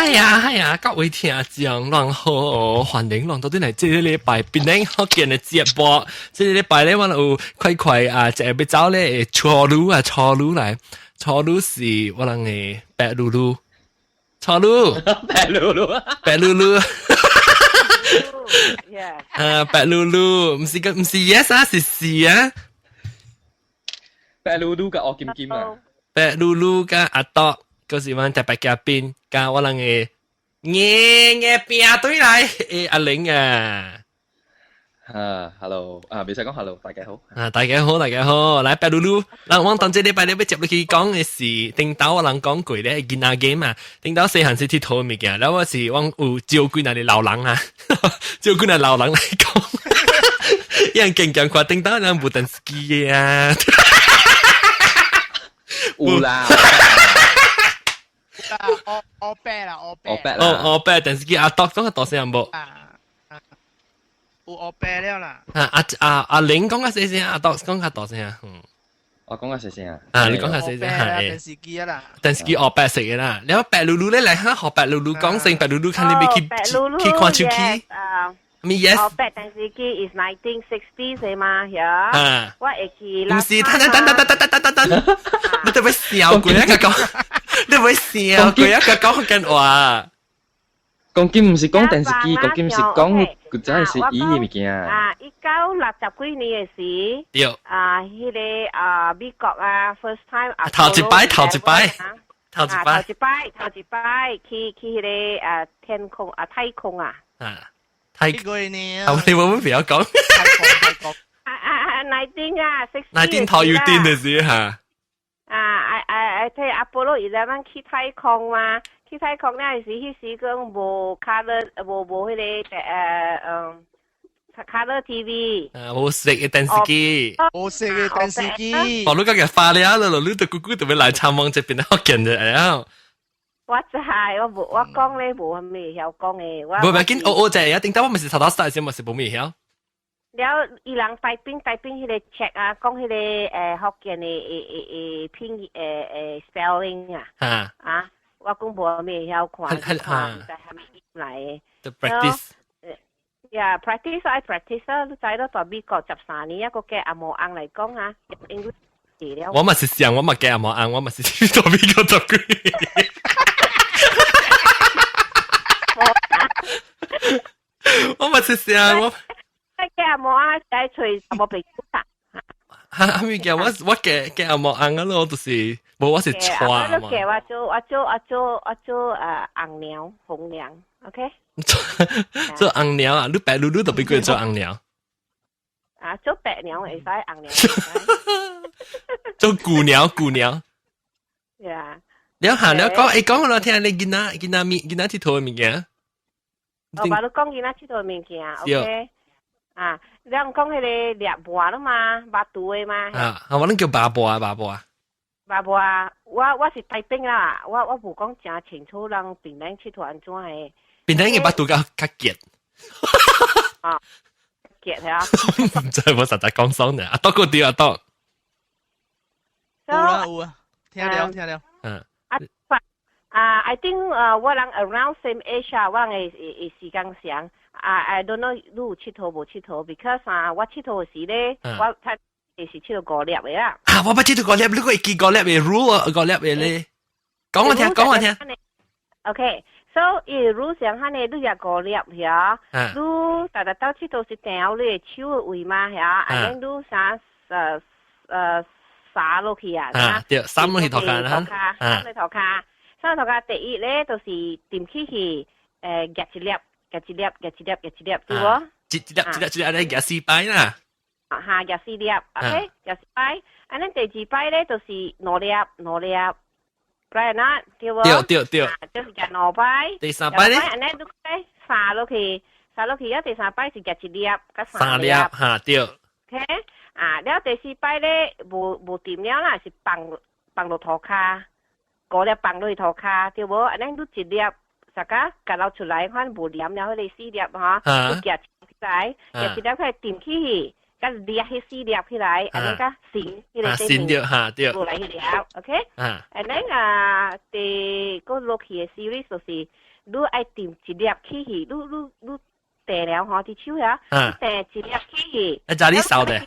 哎呀，各位聽眾，然後歡迎來到啲嚟，這個禮拜邊呢我見嘅節目，這個禮拜咧我有快啊，就係要找咧初路啊，初路嚟，初路是我諗嘅白露露，初路，白露露，白露露，Yeah. 白露露，唔是 yes 啊，是是啊，白露露嘅我劍劍啊，白露露嘅阿多，嗰時我特別嘉賓，加我諗嘅。nghe bia tới lại阿玲啊，hello 啊，未使講 hello， 大家好啊，大家好，大家好，來白露露，嗱，我當這禮拜你要接落去講嘅是，頂到我人講過咧，囡仔 game 啊，頂到細漢時鐵佗嘅物件，然後我是我有照顧那啲老人啊，照顧那老人嚟講，有人勁講話，頂到人無電視機嘅啊，有啦。我白啦，我白電視機阿多講個大聲冇？有我白了啦。阿玲講個細聲，阿多講個大聲，我講個細聲啊。啊，你講個細聲係。電視機啦。電視機我白食嘅啦，然後白露露咧嚟下學白露露講聲，白露露看你咪去看手機。咪 yes。哦，白電視機 is 1960係嘛？呀。啊。我會去。唔是，等，你都會笑佢一個講，你會笑佢一個講緊話。講緊唔是講電視機，講緊是講古仔是伊嘅物件。啊，1960幾年嘅時。對。啊，迄個美國啊 ，first time 啊。頭一擺去迄個天空啊，太空啊。啊。太空呢？你冇乜必要講。太空。19啊，19頭要癲嘅事嚇。睇阿波羅11去太空嘛，去太空咧時迄時講無 color 無迄個color TV。冇食嘅電視機。冇食嘅電視機。我都今日發了啦，你都姑姑特別來參望這邊的學見嘅啊。我就係我講咧無咩曉講嘅，我唔係緊，我就係一定，但我咪是頭頭曬先，咪是冇咩曉。了，伊人帶兵迄個 check 啊，講迄個福建嘅拼spelling 啊，啊，我講無咩曉看，但係咪嚟嘅。The practice。Yeah, practice 啊 practice 啊，你知道在美國13年一個嘅阿毛硬嚟講啊，應該係了。我咪是想，我咪嘅阿毛硬，我咪是在美國讀嘅。我咪是想我。嘅阿毛啊，仔隨冇被打。嚇！咪叫我嘅阿毛硬咯，就是冇我是錯啊嘛。我做紅娘紅娘 ，OK？ 做紅娘啊！你白露露特別貴做紅娘。啊，做白娘會使紅娘。做姑娘。呀。了下了講我聽你囡仔佚佗嘅物件。我話你講囡仔佚佗嘅物件 ，OK？啊，你講迄個獵魔啦嘛，巴肚嘅嘛。啊，我哋叫巴波啊。巴波啊，我是台兵啦，我無講真清楚，人邊頂佚佗安怎嘅。邊頂嘅巴肚較結。啊，結啊！唔知我實在講爽嘅，阿多個啲阿多。有啊，聽了。嗯。I think 我人 around same age 啊，我人嘅時間上。I don't know 你有佚佗無佚佗 ，because 我佚佗時咧，我睇是佚佗5粒嘅啦。啊，我唔佚佗5粒，你個會記5粒嘅 rule 啊，5粒嘅咧。講我聽。OK， so 如上下呢，你也5粒呀，你大到佚佗是掉你嘅手嘅位嘛呀，然後你撒落去啊。啊，對，撒落去頭殼啦。撒落頭殼，第一咧就是點起去夾一粒。夾一粒，對喎？一粒，安尼夾4擺啦。嚇，夾4粒 ，OK， 夾4擺。安尼第2擺咧，就是5粒，right 啦，對喎？對。就是夾5擺。第3擺咧？安尼你咧撒落去啊！第3擺是夾1粒，夾3粒，嚇對。OK， 啊，了第4擺咧無掂了啦，是放落塗骹，5粒放落去塗骹，對無？安尼你1粒。實個夾漏出來，看無黏了，佢哋4粒嚇，佢夾起來，夾起來佢掂起去，咁裂起4粒起來，安尼個線，佢哋線掉嚇掉，過來去了 ，OK，安尼第個落去嘅 series 就是如爱掂一粒起去，如地了吼，伫手呀，地一粒起去，啊，家里扫的，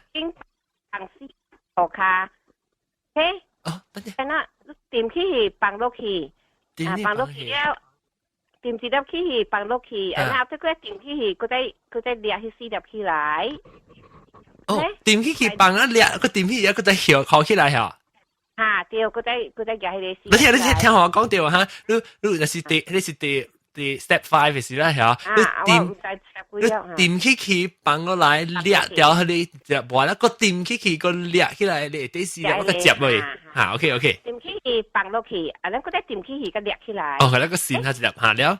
放死涂骹，OK，哦，等下，那掂起去放落去，放落去了，掂一粒起去放落去，然後即個掂起去，佢再掠去四粒起來。哦，掂起去放啊掠，個掂起佢再搖好起來嚇。嚇，對，佢再掠去你四。你聽我講掉哈，你就是第 step 5嘅時啦嚇，你掂起去放落來掠掉佢哋隻話咧，個掂起去個掠起來，你第四粒個接落去嚇，OK。掂起去放落去，然後佢再掂起去個掠起來。哦，佢咧個線下一粒嚇了。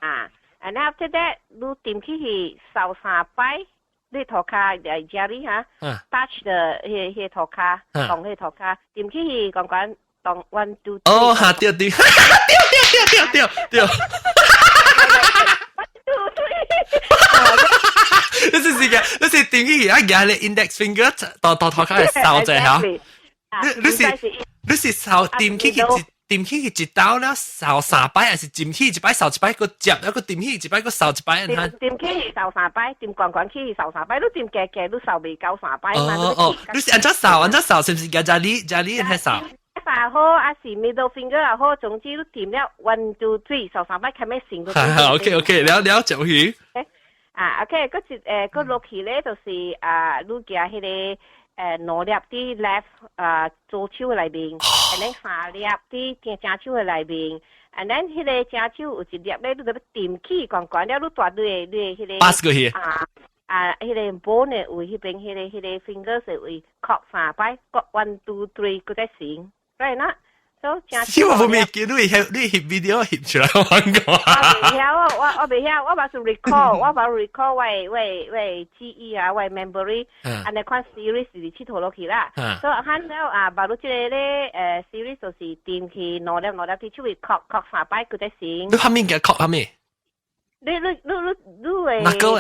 然後即係你掂起去掃3擺。你涂骹嚟家里哈 ，touch 的迄涂骹，動迄涂骹，掂起去講動 1 2 3。哦，嚇對。1 2 3。你是掂起去啊？夾你 index finger 到涂骹嚟掃者嚇。你是掃掂起去掂起去一刀了，掃3擺，還是掂起一擺掃一擺，個接一個掂起一擺個掃一擺？掂起去掃3擺，掂滾起去掃3擺，你掂夾你掃未夠3擺嘛？哦，你是按照掃，是不是夾家裡係掃？掃好，還是 middle finger 又好，總之你掂了1 2 3掃3擺，睇咩線都。OK，了接去。OK， 嗰落去咧就是你夾迄個。攞粒啲 left 左手嘅內邊 ，and then 3粒啲正手嘅內邊 ，and then 迄個正手有一粒咧，你就要掂起慣了，你大對迄個。8個去。迄個 bone 嘅位，迄邊迄個 fingers 嘅位，確3擺，各1 2 3嗰隻線，right 啦。希望我未見到你翕 video 翕出來玩過。我未曉，我把是 recall 喂記憶啊，喂 memory，安尼款 series 是佚佗落去啦。所以喊了把你即個咧series 就是掂去攞粒啲出去確3擺嗰隻線。你下面嘅確下面？你誒 knuckle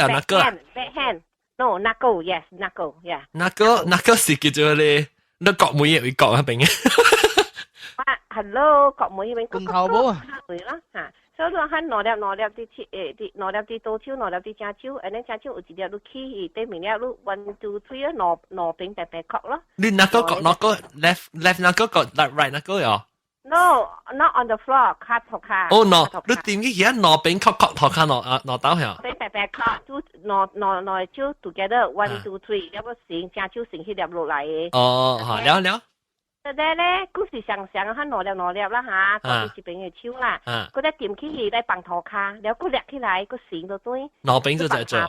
knuckle yes knuckle yeah。knuckle 是叫做咧，你角每嘢會角喺邊嘅。Hello， 角妹嗰邊棍頭帽啊，係啦嚇，所以你喊攞粒啲刀手，攞粒啲正手，然後正手有一粒你起對面了，你1 2 3攞邊白角咯。你 knuckle left knuckle 角 right knuckle 呀 ？No，not on the floor， 卡托卡。哦 no， 你點嘅嘢攞邊角托卡攞刀呀？邊白角，都攞手 together 1 2 3，然後成正手成起粒落嚟嘅。哦，好了。嗰啲咧，故事上佢攞粒啦嚇，嗰啲是邊嘅手啦，嗰啲掂起去嚟放塗骹，然後佢掠起來，佢線到對，攞邊就做。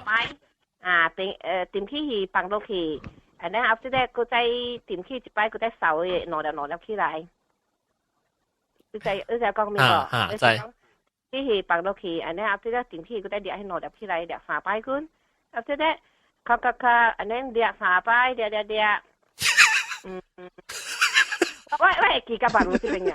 掂起去放落去，然後後咧佢再掂起一擺，佢再掃嘅攞粒起來。你就講咩個？你講起去放落去，然後後咧掂起佢再掠起攞粒起來，掠3擺佢，後咧咔，然後掠3擺，掠。喂，記甲辦唔知邊嘅，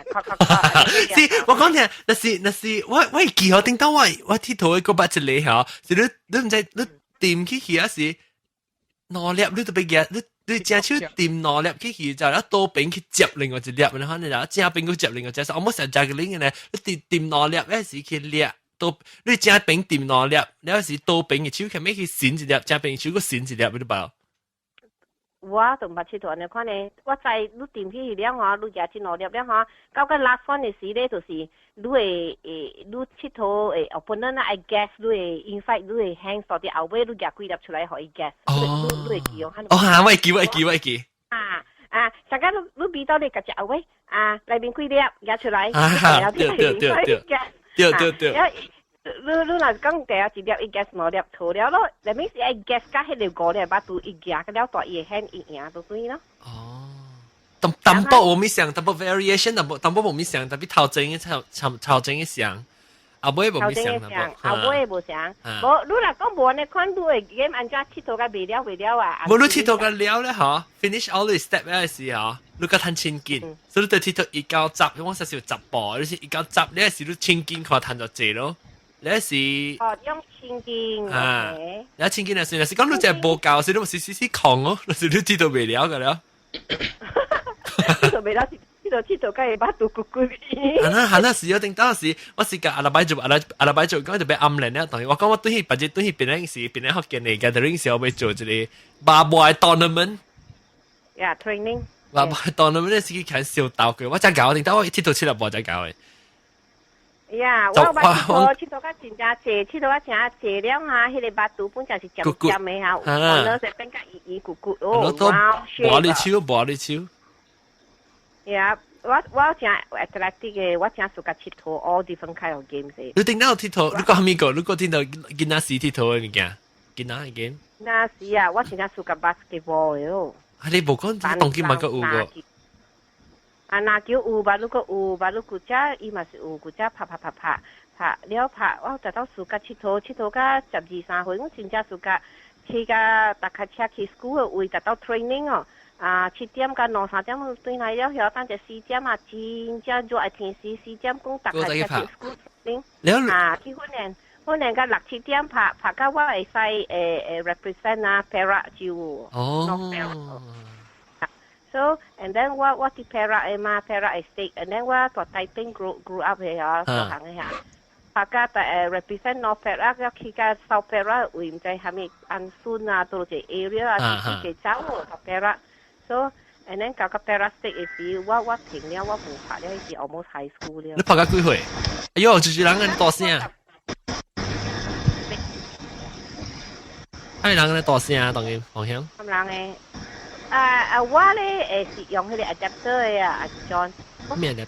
是，我講聽，那是，我記好，頂到我剃頭個把一嚟嚇，是你唔知你掂起去啊是，攞粒你都俾嘅，你正手掂攞粒起去就一刀柄去接另外一粒，然後你就正柄去接另外一隻，我冇成日個拎嘅咧，你掂攞粒咧是去掠，刀你正柄掂攞粒，你有時刀柄嘅手佢咩去閃一粒，正柄手個閃一粒，你都冇。我都唔捌佚佗安尼款咧，我知你掂起去了吼，你夾起攞粒了吼，到個 last one 嘅時咧，就是你會你佚佗opponent 啊 ，I guess 你會 inside 你會 hang 到啲後尾，你夾幾粒出來可以 guess，你會記哦。哦嚇，我會記。大家你比到你夾隻後尾裏邊幾粒夾出來，對。你若講第一粒一 guess 攞粒錯了咯，你咪是 I guess 加迄條5粒把圖一夾個了大伊hand 一贏都對咯。哦，淡薄我咪想，淡薄 variation，淡薄我咪想，特別頭前嘅頭前嘅想，後尾冇咪想，後尾冇想。冇，你若講無呢款都會 game 安怎佚佗個未了啊？冇你佚佗個了咧嚇 ，finish all the step 嘅時候，你個攤千件，所以你對佚佗一交集，我實是10步，你是一交集，你係時你千件佢攤就濟咯。你是用千件你千件就算啦，是講你只無教，是你試狂咯，你是你知道未了㗎啦。知道未了，知佚佗，甲伊巴肚咕咕。行啦，是有定當時，我是甲阿拉伯做，阿拉伯做講就俾暗戀啦，當然我講我對佢，或者對佢邊陣時邊陣學嘅嚟嘅，等陣時我要做一個巴博 tournament。Yeah, training。巴博 tournament 咧是去看小島嘅，我真搞定，但我佚佗佚佗無真搞嘅。呀，我佚佗甲真正濟，佚佗甲真濟了哈，迄個巴肚本就係尖尖嘅哈，我攞隻變甲圓咕咕哦，哇！無你手。呀，我真 athletic 嘅，我真suka 佚佗 all different kind of games 嘅。你頂到佚佗，你講蝦米個？你講聽到囡仔時佚佗嘅物件，囡仔嘅 game。那是啊，我真正 suka basketball 嘅哦。你無講當今咪個有個。籃球有，巴魯個有，巴魯古只伊嘛是有，古只拍了拍，我直到暑假佚佗甲12、13歲，我真正暑假去甲搭卡車去 school 為直到 training 哦，7點甲2、3點轉來了，後等者4點啊，真正就愛天4點講搭卡車去 school training，去訓練甲6、7點拍甲我會使represent 啊 Perak 就哦。So and then 我啲 Perak 嘛 Perak Estate and then 我在台北 grew up 嘅嚇，做行嘅嚇。拍甲represent North Perak 要去甲 South Perak 為唔知係咪安順啊，到隻 area 啊，去走喎 Perak。So and then 到 Perak State 嘅時，我停了，我唔拍了，係 almost high school 了。你拍甲幾歲？哎呦，就是人咁大聲。係人咁大聲，當然方向。咁人嘅。我咧是用迄個 adapter 嘅啊，John。咩咧？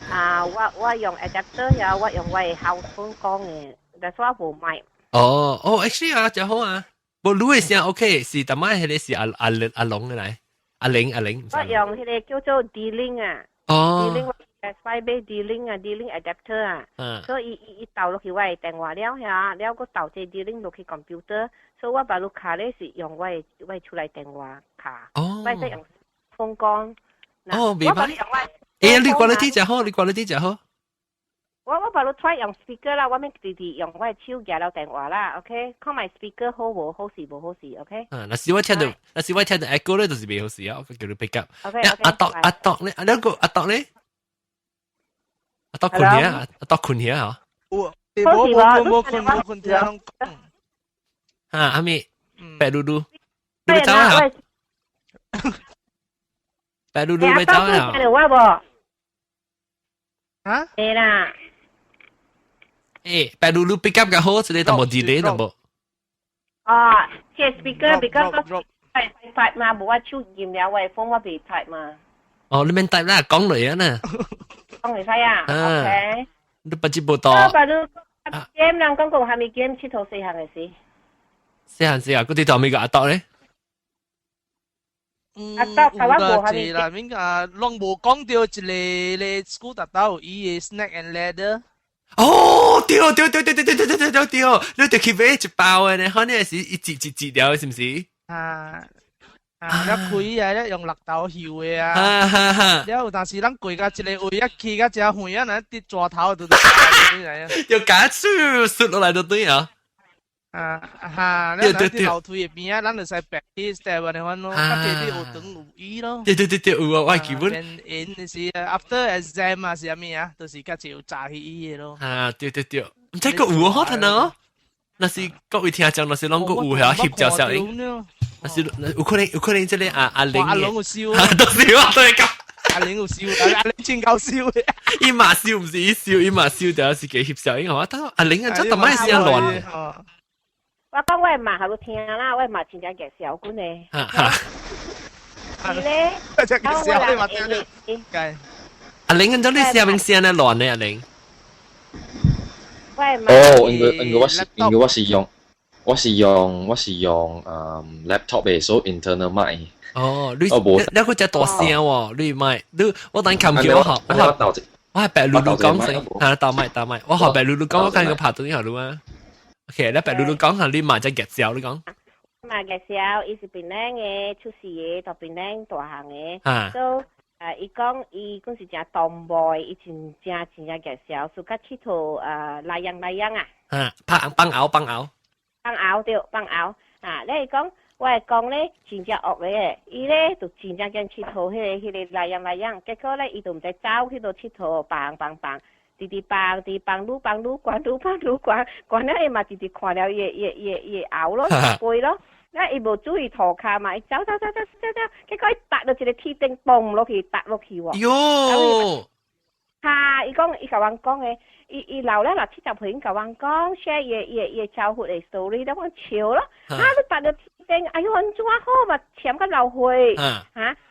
我用 adapter 呀，我用我嘅 house phone 講嘅，但係我冇買。actually 啊，就好啊。無錄嘅聲 OK，是但係迄個是阿龍嘅嚟，阿玲。我用迄個叫做 D-Link 啊。D-Link 我 5 D-Link 啊 ，D-Link adapter 啊。所以伊導落去我嘅電話了呀，了個導隻 D-Link 落去 computer。所以我把路卡咧是用我出來電話卡，我係用風光。明白。你quality 就好，你 quality 就好。我把路 try 用 speaker 啦，我咪直接用我手夾到電話啦 ，OK？ 看埋 speaker 好無好事，OK？那時我聽到 echo 咧，就是未好事啊，我叫你 pick up。OK。阿度咧，阿度困嘢啊，阿度困嘢啊。冇困聽人講。阿咪，白嚕嚕，你咪走啊！白嚕嚕咪走啊！啊？係啦。白嚕嚕 pick up 嘅好，即係淡薄 delay 淡薄。即係 speaker 拍嘛，冇話超嚴了，我風我被拍嘛。你免帶啦，講嚟啊呢。講嚟睇啊 ，OK。你不知報道。白嚕game 人講講係咪 game 佚佗4項嘅事？4項，嗰啲就咪個阿度咧。阿度台灣冇係咪？啦，邊個攏無講到一個 school 達到，伊嘅 snack and ladder。對，你就去買一包嘅，可能是一節了，是唔是？了開啊，了用綠豆醃嘅啊。了有當時咱過甲一個位啊，去甲真遠啊，嗱啲抓頭就要夾出落來就對啊。你啲後腿嘅邊啊，咱就使白啲 step 啊，款咯，甲啲有長有椅咯。對，有啊，我基本。然是 after exam 啊，是啥物啊，都是甲就炸起椅嘅咯。對，唔知個有好睇啊，那是各位聽眾，那是攏個有嚇翕照效應，那是有可能即個阿玲嘅，阿龍有笑，都笑啊，對咁。阿玲有笑，阿玲真搞笑嘅。伊嘛笑唔是伊笑，伊嘛笑就係幾翕效應，我覺得阿玲啊，真係咪先亂。我講我係罵喺度聽啦，我係罵真正嘅小官咧。係咧，真係小你罵聽咧。阿玲，咁你下面聲咧亂咧，阿玲。應該我是用laptop 嘅，所以 internal mic。你個只大聲喎，你咪我等琴橋我係白嚕嚕講聲，打麥，我學白嚕嚕講，我看個拍到呢條路啊。OK， 你白嚕嚕講下你買隻夾燒，你講。買夾燒，伊是檳榔嘅，出事嘅，到檳榔大行嘅。So，伊講伊嗰時正當賣，伊真正夾燒，所以甲佚佗拉樣啊。幫熬。對，幫熬。你講我係講咧，真正惡咧，伊咧就真正跟佚佗，迄個來樣，結果咧伊就唔使走去度佚佗，棒，直棒，愈棒愈懸，懸了伊嘛直看了越拗咯，背咯，伊無注意塗骹嘛，伊走，結果伊踏到一個鐵頂嘣落去，踏落去喎。喲，伊甲阮講誒。伊老咧70歲，甲阮講 share 伊招呼嘅 story，咧我笑咯，你搭到天，哎呦，安怎好嘛，簽個老歲，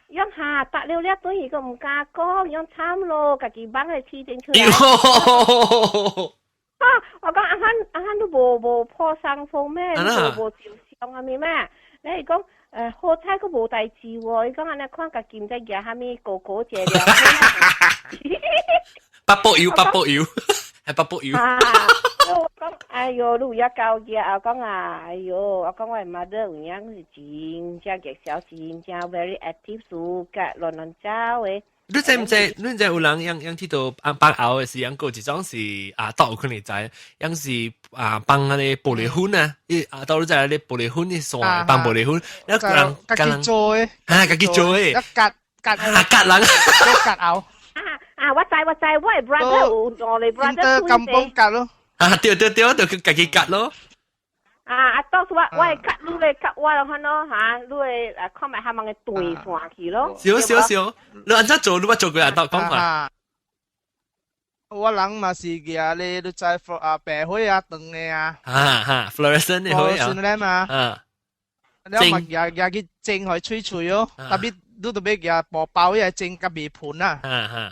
用搭了咧，對伊個唔敢講，用慘咯，家己綁個天頂出來。我講阿漢都無破傷風咩，無照相啊咩，你講好彩佢無代志喎，伊講安尼看家己唔知夾蝦米個隻了。八寶油。係八寶油。我講，哎呦，你有一交嘅，我講哎呦，我講我mother 有樣是真正嘅小，真正 very active，數格亂走嘅。你知唔知有人樣睇到幫熬嘅時，樣個一種是豆可能知，樣是幫嗰啲玻璃粉啊，豆你知嗰啲玻璃粉啲線，幫玻璃粉，一個人家己做嘅，家己做嘅，一格人，一格熬。我知，我係 brother， 有我哋 brother 金邦格咯。對，就家己割咯。到時我係割你嚟割我咯，咯嚇，你嚟看埋下問嘅對線去咯。少，你安怎做？你乜做過豆講法？我人嘛是嘅，你知白灰長嘅fluorescent 嘅灰咧嘛。你咪日去蒸佢吹咯，特別。你都俾佢包嘢蒸個面盤啊，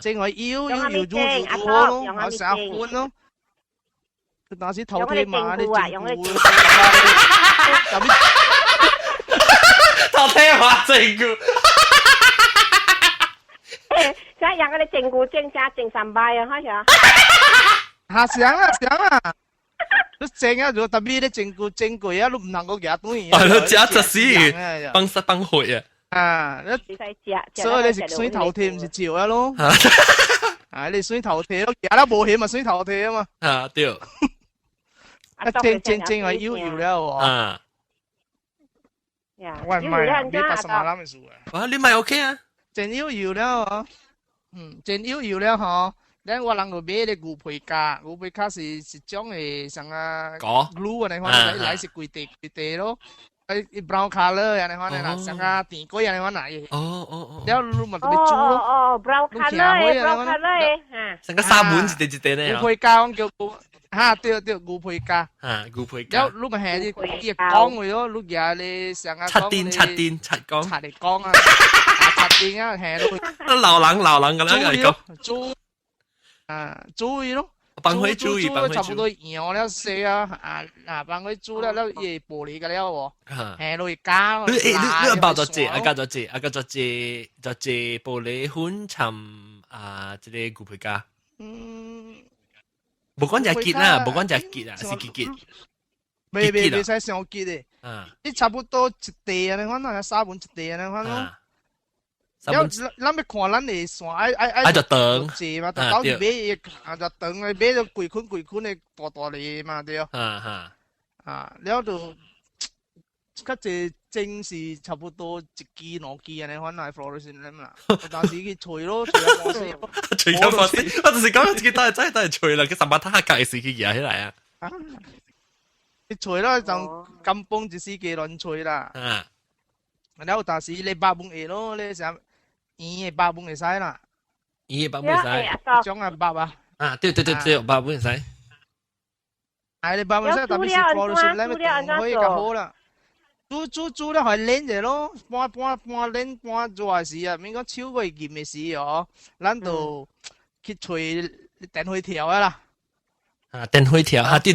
蒸佢搖咯，我成日換咯。佢當時頭天嘛，你蒸菇，頭天嘛蒸菇。即係讓我哋蒸菇蒸3擺啊，開始。想啊！你蒸啊，如果特別你蒸菇蒸過啊，你唔能夠夾東西。係咯，夾實時，幫血啊！所以你食水頭貼唔是照啊咯，你水頭貼咯，而家冇險咪水頭貼啊嘛，對，正係要了喎，喂唔係，你80萬攬嘅數啊，你咪 OK 啊，正要了嗬，正要了嗬，你我能夠買啲牛皮卡是種嘅像glue 啊，你看來是貴地咯。brown color 樣你可能啦，成個電龜樣你可能係，然後你咪特別煮咯，brown color 成個沙碗一地咧，牛皮膠叫對牛皮膠，牛皮膠，然後你咪係啲講佢咯，你嘢你成個七講，擦嚟講啊，擦電啊，係咯，流冷咁樣煮佢咯。幫佢煮，差不多樣了細幫佢煮了也玻璃個了喎，係落去加。你包咗隻，加隻玻璃粉尋即係牛皮膠。冇講就結啦，冇講就結啊，是結。未使上結嘅，你差不多一地啊，你看那沙碗一地啊，你看咯。然後咱要看咱的線，就長字嘛，到時買就長，買咗貴款的大嚟嘛，對。然後就嗰隻蒸是差不多1支2支啊，你看係 fluorescent 啦，但是佢除咗火絲，我就是講自己都係除啦，佢十八塔格嘅事佢搖起來啊，佢除啦就金崩就司機亂除啦，然後但是你8本嘢咯，你想。28本會使啦，28本使，種係8啊，對，8本會使。係你8本使，特別是 fluorescent 咧，咪可以咁好啦。煮咧係練嘅咯，半練半做下事啊，免講超過鹽嘅事哦，咱就去除電灰條啊啦。電灰條對，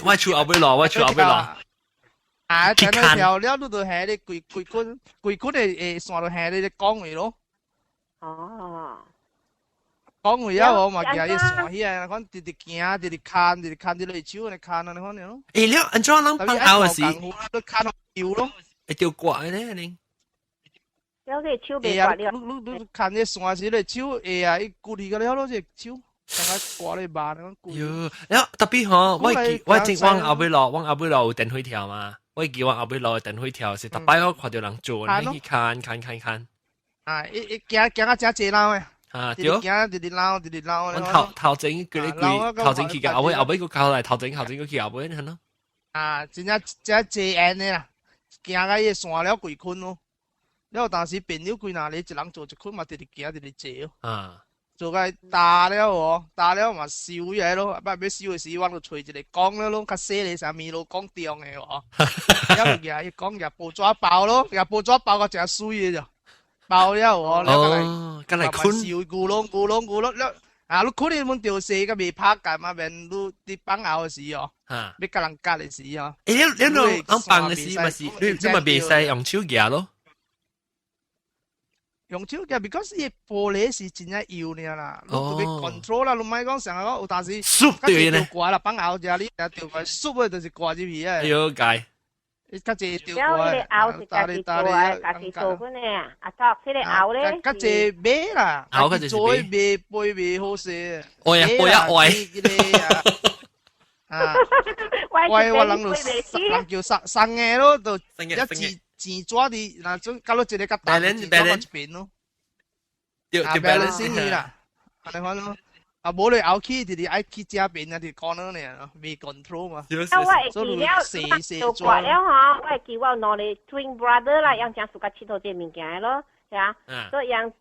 我出後尾落。電灰條了，你就係你貴款嘅線就係你講嘅咯。講回啊，我嘛叫伊算起啊，講直行，直看，直落手，你看啊，你看咯。了，安怎人放後時？你看掉咯，會掉刮嘅咧，你。有個手未刮了。你看你算時你手，啊，伊骨力個了咯，隻手，成個刮你麻，你講骨。喲，特別嗬，我正往後尾落有電灰條嘛。我叫我後尾落去電會跳，是逐擺我看到人做，你去看。啊，一行啊真濟撈誒。啊，對。行直撈。我頭前佢哋貴，頭前去嘅後尾佢靠嚟頭前佢去後尾係咯。啊，真正濟end嘅啦，行到伊線了規困咯。了當時朋友幾若咧，一人做一困嘛，直行直坐。啊。做個打了喎，打了嘛收起來咯，不要收嘅時，我就找一個講了咯，較細個啥物咯，講中嘅喎。了就伊講夾報紙包咯，夾報紙包個真水嘅就包了喎，了個來困，收咕隆了，啊，你困你們條線個未拍緊嘛，免你放後嘅時哦，要甲人夾嘅時哦。你放嘅時咪是，你咪未使用手夾咯。用手夾 ，because 伊玻璃是真係搖呢啦，你特別 control 啦，你唔係講成日講有當時，夾住條掛啦，放後隻你條掛縮嘅就是掛入去啊。了解。較濟條掛，家己做嗰呢，啊作即係熬咧。較濟買啦，做買背好勢。愛啊背啊愛。啊，愛我人叫生嘅咯，就一錢抓啲，嗱，總搞到一個較大，錢抓到一邊咯。對，balance 你啦，你看咯，啊，冇你拗起，就愛起這邊啊，就講咗呢，未 control 嘛。所以你做過了嗬，我係叫我攞你 twin brother 啦，讓將自家佚佗啲物件咯，係啊，所以讓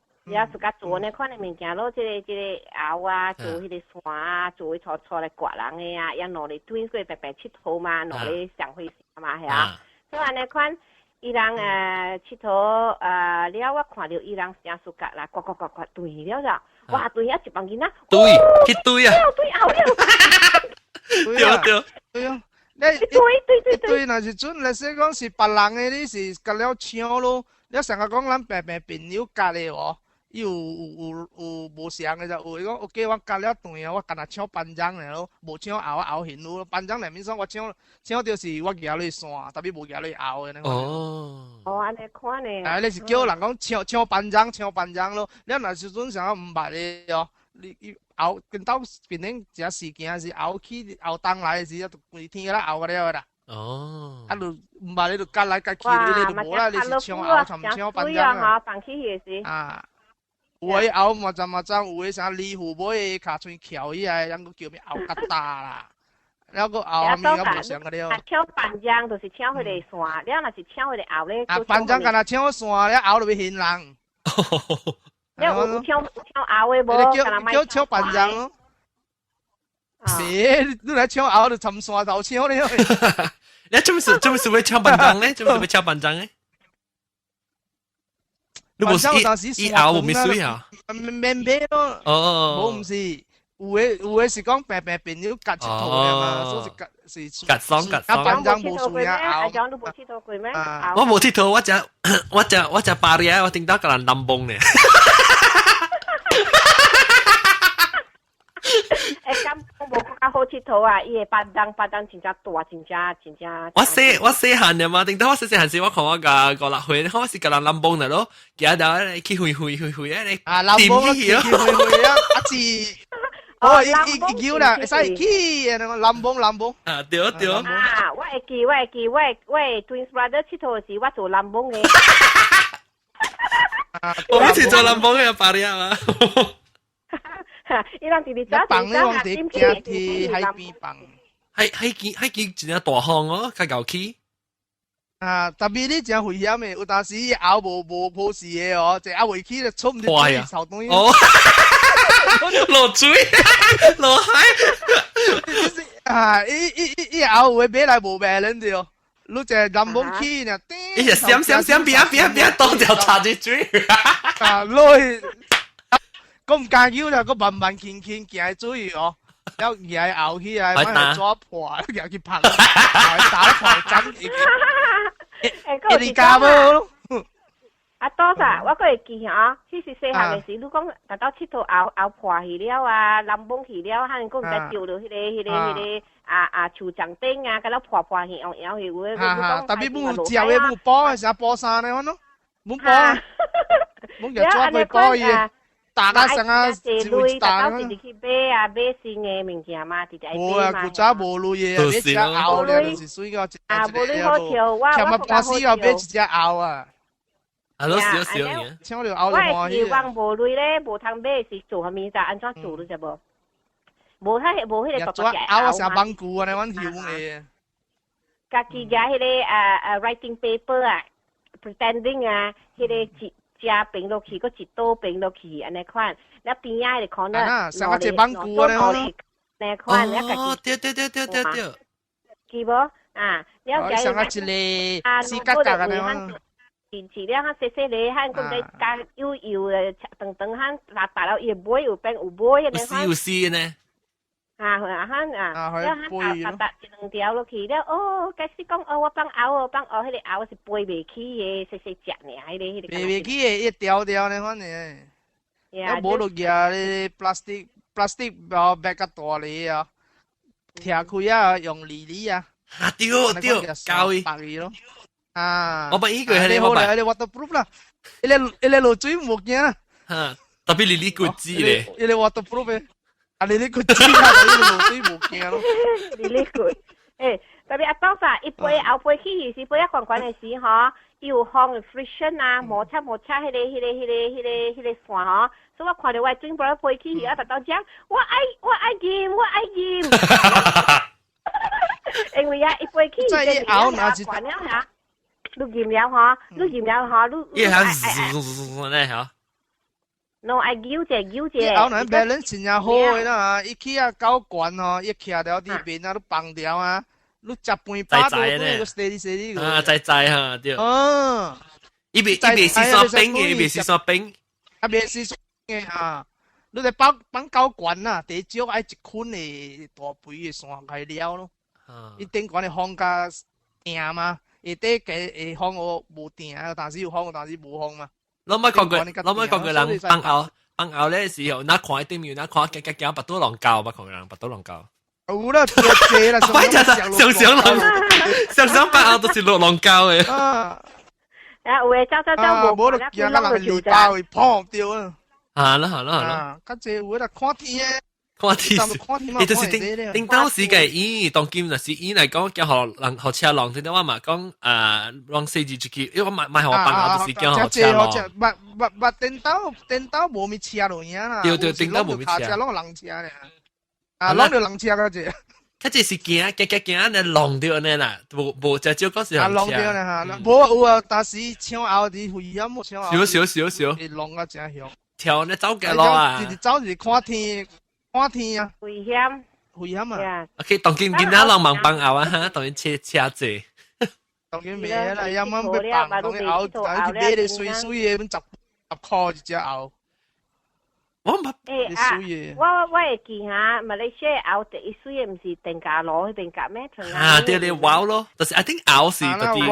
自家做呢款嘅物件咯，即個拗啊，做迄個線啊，做錯嚟刮人嘅啊，讓攞你 twin 佢白白佚佗嘛，攞你上回事嘛，係啊，所以呢款。伊人佚佗了，我看到伊人成暑假啦，刮對了咋？哇，對遐一幫囡仔，對，去對啊，對後了，對啊，對，若是準嚟說講是別人嘅，你是甲了搶咯，你成日講咱平朋友夾嘅喎。有無相嘅就有伊講 ，OK， 我夾了斷啊，我干那搶班長嚟咯，無搶後現路，班長內面說我搶就是我夾你線，特別無夾你後嘅。安尼看呢？啊，你是叫人講搶班長咯，你若是準想要唔捌嘅哦，你後跟到變成一事件是後起後當來嘅時，就規天啦後個了啦。啊，就唔捌你就夾來夾去，你就無啦，你是搶後尋搶班長啊。放棄嘅時。啊。有誒拗嘛陣，有誒啥李虎寶誒卡喙翹起來，人個叫咩拗甲大啦，了個拗面個無相個了。搶班長就是搶佢哋線，了若是搶佢哋拗咧。啊，班長干那搶線，了拗就要現人。了有搶拗誒無？叫班長咯。別，你來搶拗就尋線頭搶了。你做咩事會搶班長咧？做咩會搶班長咧？你冇伊拗冇水啊？免買咯，冇唔是，有誒是講平朋友夾一套嘅嘛，所以是夾爽。班長冇水啊拗。你冇佚佗過咩？我冇佚佗，我只巴黎啊，我聽到個人冧崩咧。咁我無較好佚佗啊！伊個班長真正大，真正。我細漢嘅嘛，定到我細漢時，我看我個六歲，我是個人冧崩嚟咯，見到去會啊，你冧崩去啊！阿志，哦，伊叫啦，會使去啊！冧崩。啊，對。啊，我會記，我 twins brother 佚佗時，我做冧崩嘅。我好似做冧崩嘅巴黎啊嘛。伊人直直走，放你往地驚去海邊放。海邊真係大項哦，較高起。啊，特別你真危險嘅，有當時拗無破事嘅哦，就拗回去就衝唔到水草東西。哦，落水，落海。啊，伊拗會俾來無命人哋，你就冧崩起呢？伊就閃，邊當條插住水。啊，落去。我唔敢叫啦，我慢慢輕行去水哦，了行後起來，我係抓破，行去拍，打破針。你加無？啊，多啥？我個會記啊，迄時細漢嘅時，你講達到佚佗拗破去了啊，冧崩去了，可能講唔知掉到迄個樹叢頂啊，甲咱破去，搖去有誒。特別冇照嘅冇波，成日波衫咧，我咯，冇波，冇日抓佢波嘢。大家上啊，就會大家直直去買啊，買新嘅物件嘛，直直愛冇啊，買嘛。古早無類嘅，買一隻牛咧，就是水個啊，無你好跳，我跳乜半死又買一隻牛啊！啊，老少少嘅，搶條牛就我係歡喜。望無類咧，無通買是做下面就安怎做你知無？無迄個入咗牛啊，成幫固啊，你揾條嘅。家己嘅迄個writing paper 啊 ，pretending 啊，迄個一平落去，個一刀平落去，安尼款，แล้ว邊仔就可能成個一幫固啊，你款，แล้ว家哦，對，記無啊？แล้ว就成個一個四角角嘅呢。是了，佢細細粒，佢咁嘅加油油誒，等等，佢打到有杯有餅有杯，有絲有絲呢？啊，佢啊，แล้ว佢打一兩條落去，了哦，假使講哦，我幫熬，迄個熬是背袂起嘅，細細隻呢，迄個。背袂起嘅一條條呢，反正。要冇落去啊！你 plastic 包白個大嚟啊，拆開啊，用厘啊。啊，對，教伊。白嘢咯。啊！我把依句係你好啦，你 waterproof 啦，你落水冇驚啦。嚇，特別你個字咧，你 waterproof 嘅，啊你個字啊，你落水冇驚咯。你呢句，誒，特別阿當時一杯熬杯起時，杯一罐罐嘅時嗬，要放 friction 啊，摩擦迄個線嗬，所以我看到我整杯杯起時，我特登講，我愛劍，因為啊一杯起時嘅熬拿住罐了嚇。錄鹽了嗬，一下咧嚇。no， 愛攪者。熬嗱 balance 真係好嘅啦，一起啊搞慣哦，一徛掉啲邊啊都崩掉啊，你食半把都個 steady 啊，滯嚇對。哦，一邊試刷冰嘅，一邊試刷冰。一邊試刷嘅啊，你哋綁搞慣啊，第少愛一捆嘅大杯嘅山開了咯，一定講你放假硬嘛。一啲嘅行我冇定啊，但是有行但是冇行嘛。我咪講句人幫拗咧時候，那看一點要那看夾白刀浪教，咪講人白刀浪教。有啦，借啦，想幫拗都是落浪教嘅。啊，有嘅走冇落見啦，人嚟爆會砰掉啦。係啦，咁借會啦，看天嘅。看天，伊就是頂當時嘅伊當今就是伊嚟講叫學人學車浪，聽到我嘛講讓四字出去，因為我買學班我就是叫學車浪。電刀冇咪車落嘢啦，對，電刀冇咪車，攞人車咧，攞條人車嗰隻。佢只是行咧浪掉呢啦，冇就照嗰時候。浪掉咧嚇，冇有啊，但是搶拗啲會有冇搶拗？少。浪啊真響。跳咧走嘅咯啊！走住看天。看天啊，危險啊 ！OK， 當見到人盲幫拗啊哈，當然車字。當然咩啦，有冇俾幫當然拗，但係俾你水嘅咁十塊一隻拗。我唔誒我會記下，馬來西亞拗第一水嘅唔是定價攞去定價咩？啊，對你拗咯，但是 I think 拗是嗰啲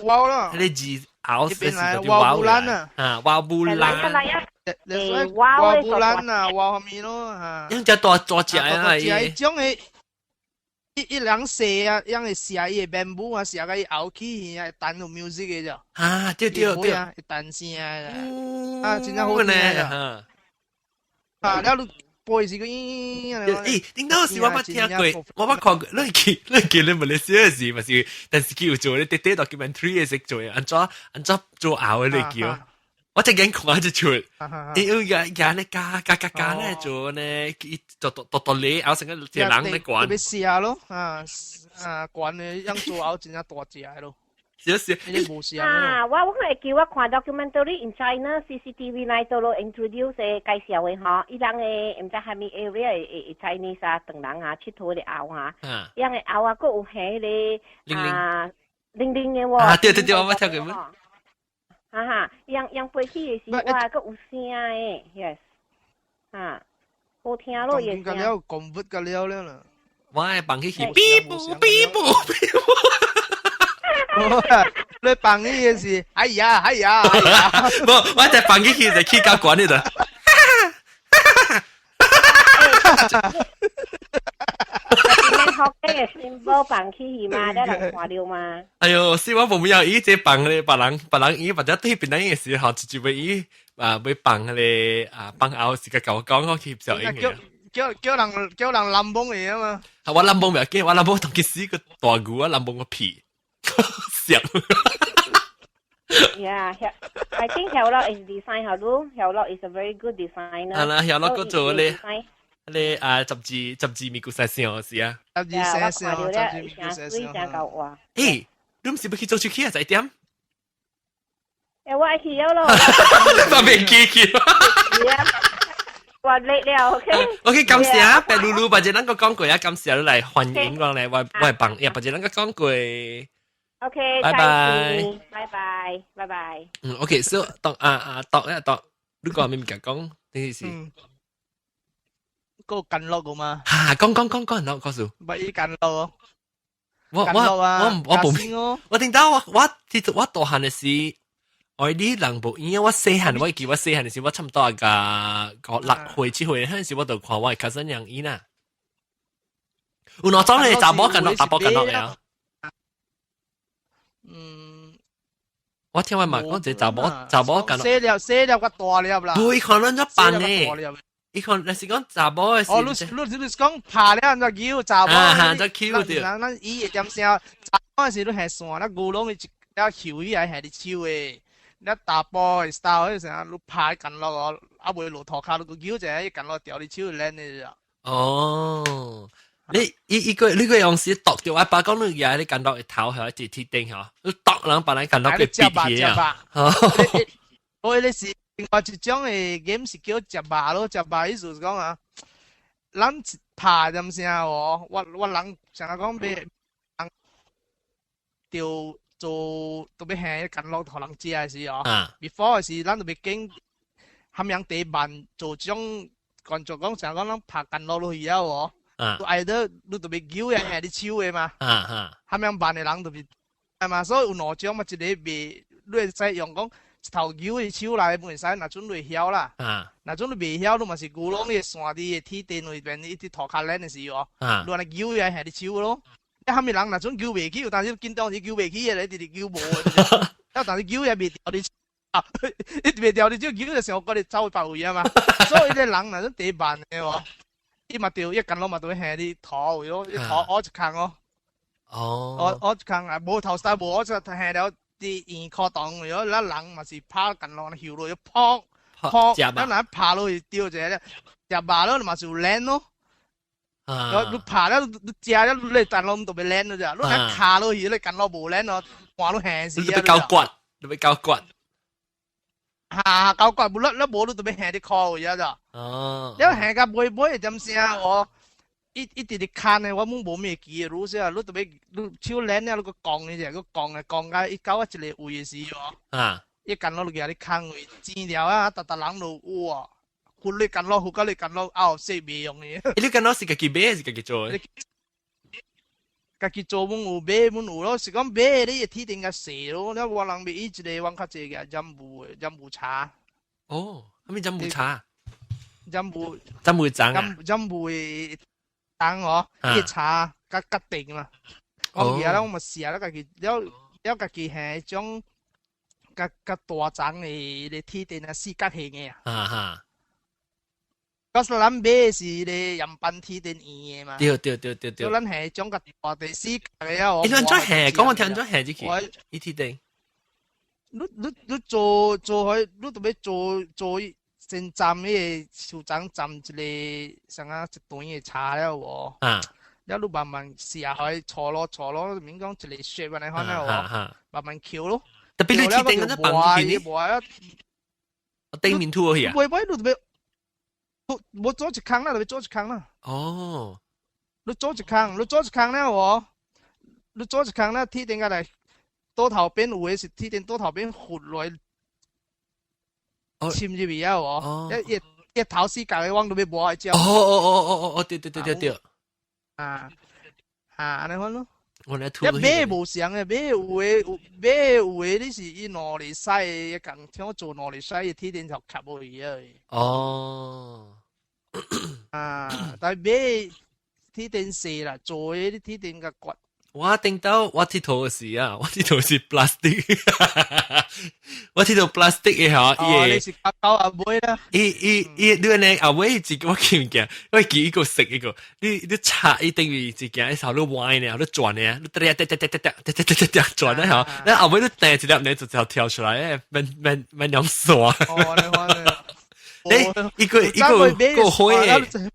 拗啦，你字拗是嗰啲拗啦，啊，拗布蘭。話不蘭啊，話後面咯嚇。因隻大隻啊，伊種嘅一兩射啊，因為射伊嘅 bamboo 啊，射個伊拗起啊，彈到 music 嘅啫。啊，對，彈聲啊，真係好聽啊！啊，了你背是個咦，點解時我冇聽過，我冇看過，你見你馬來西亞時咪是，但是叫做你啲 documentary 嘅識做嘅，按照做拗嘅嚟叫。我只眼看就出，因為人咧加咧做咧，做你拗成個隻人咧管。特別試咯，管咧樣做拗真係大隻咯。少，你冇試啊！我係叫我看 documentary in China CCTV 嚟到咯 introduce 介紹嘅嗬，依兩個唔知係咪 area 嘅 Chinese 啊，等人啊，佚佗嘅拗啊，依兩個拗啊，個有係咧零嘅喎。啊，對，我聽過咩？樣背起嘅時哇，個有聲誒 ，yes， 好聽咯，嘢。講了，講不個了啦。我係放起去，嗶啵。你放起嘅是，哎呀，不，我就放起去就起交管呢度。學嘅個 symbol 放起去嘛，你人看到嘛？哎呦，是我冇有伊這放咧，別人伊或者對邊人嘅時候，就會伊會放咧放後時個講我去小英嘅。叫人林崩嚟啊嘛！我林崩唔係，我林崩同佢死個大牛啊，林崩個屁，笑。Yeah, I think Hello is design 好咯，Hello is a very good designer。係啦，Hello 嗰做咧十字咪古晒先是啊。十字寫先，十字咪古寫先。誒，你唔是要去做出去啊？在點？我愛去咯。我未去。我累了，OK。感謝白露露，或者咱個講過啊，感謝你嚟歡迎我嚟，我幫，或者咱個講過。OK，拜拜，拜拜。OK， so 讀，如果明講呢件事，嗰個近落噶嘛？講，然後告訴。咪近落，我冇，我聽到我大漢嘅時，我啲人冇，因為我細漢，我記我細漢嘅時，我差唔多個6歲7歲，嗰陣時我就看我嘅 cousin 樣伊啦。有哪種嘅查某近落，大波近落嘅啊？我聽我問講只查某近落，寫了個大粒啦。對，可能咗扮嘅。伊可能是講查某嘅時。你講爬了就叫查某。就 Q 掉。咱伊會點聲？查某嘅時都係算，咱牛攏一條球伊係啲手嘅。你打波嘅 style 嗰陣，你爬近落個，啊袂落頭殼，你叫者近落掉啲手靚嘅啫。哦。你個用時度掉一把講你嘢，你近落嘅頭係一鐵釘嚇，你度人把你近落嘅鼻起啊！我哋是另外一種嘅 game 是叫食霸咯，食霸意思是講啊，咱拍點聲喎，我人成日講俾人調做特別係近落同人知嘅時哦，before 係咱特別經含樣地辦做種工作講成日講咱拍近落落去啊喎。愛得你特別叫人係啲超嘅嘛，咁樣辦嘅人特別係嘛，所以有兩種嘛，一個未你使用講一頭叫嘅超嚟，本使那種你曉啦，那種你未曉，你嘛是古龍嘅山啲嘅鐵電裏邊呢啲頭殼靚嘅時候，你話你叫嘅係啲超咯，一後面人那種叫未起，但是見到你叫未起嘅，你哋叫冇嘅，但係叫也未掉啲。你未掉啲招叫嘅時候，我哋走去白會啊嘛，所以啲人那種地辦嘅喎。伊嘛掉一近落嘛都係啲土咯，啲土我一坑咯。哦。我一坑啊，冇頭曬冇，我就係了啲圓殼洞，如果嗱人嘛是趴近落，跳落去撲，一嗱爬落去掉者咧，入麻咯嘛就靚咯。你爬咧，你食咧，你近落特別靚咯咋？你一卡落去，你近落冇靚咯，話都輕死啊！你較骨，你較骨。搞怪冇甩冇都特別輕啲 call 嘅咋？哦，因為輕架背點聲我一啲啲看嘅，我冇咩記嘅，如先你特別你超靚咧，你個降嘅啫，個降架一搞一嚟會嘅事喎。一近落去啲坑位，資料啊，特人路哇，佢你近落，佢嗰你近落，識未用嘅。你近落是自己買，是自己做嘅。自己做滿有買滿有咯，是講買你鐵定嘅事咯，你我人買一個往較濟嘅飲霧茶。哦，咩飲霧茶？飲霧茶啊？飲霧茶哦，啲茶吉定啦。我而家我咪試下啦，自己有自己係種吉大盞嘅鐵定嘅絲吉型嘅。嗰時咱買是咧飲品鐵定嘅嘛。對。嗰咱係種個大地絲嘅啊。你聽咗係，講我聽咗係呢期。呢鐵定。你做佢，你特別做先浸嘅小盞浸一個像啊一段嘅茶了喎。然後你慢慢試下佢坐落，免講一個 shape 嚟看啦，慢慢翹咯。特別你鐵定嗰啲棒住呢？我頂面吐去啊！唔會你特別。冇做一坑啦，特別做一坑啦。哦，你做一坑咧喎，你做一坑咧，鐵定嘅嚟，多頭邊有嘅是鐵定多頭邊活來，潛入去啊喎，一頭絲格嘅往到邊摸係哦，對。安尼款咯。我嚟吐。一買無相嘅，買有嘅你是伊攞嚟使嘅，一間聽我做攞嚟使嘅鐵定就吸落去啊。哦。但係買鐵鐵定射啦，做啲鐵定嘅骨。我聽到我剃頭嘅時啊，我剃頭是 plastic， 我剃頭 plastic 嘅嚇，你是搞阿妹啦。你呢阿妹自己我見唔見？我見一個食一個，你拆一定係自己，一時候你歪呢，你轉呢，你轉呢嚇，你阿妹你掟一粒呢就跳出來，慢用鎖。一個開。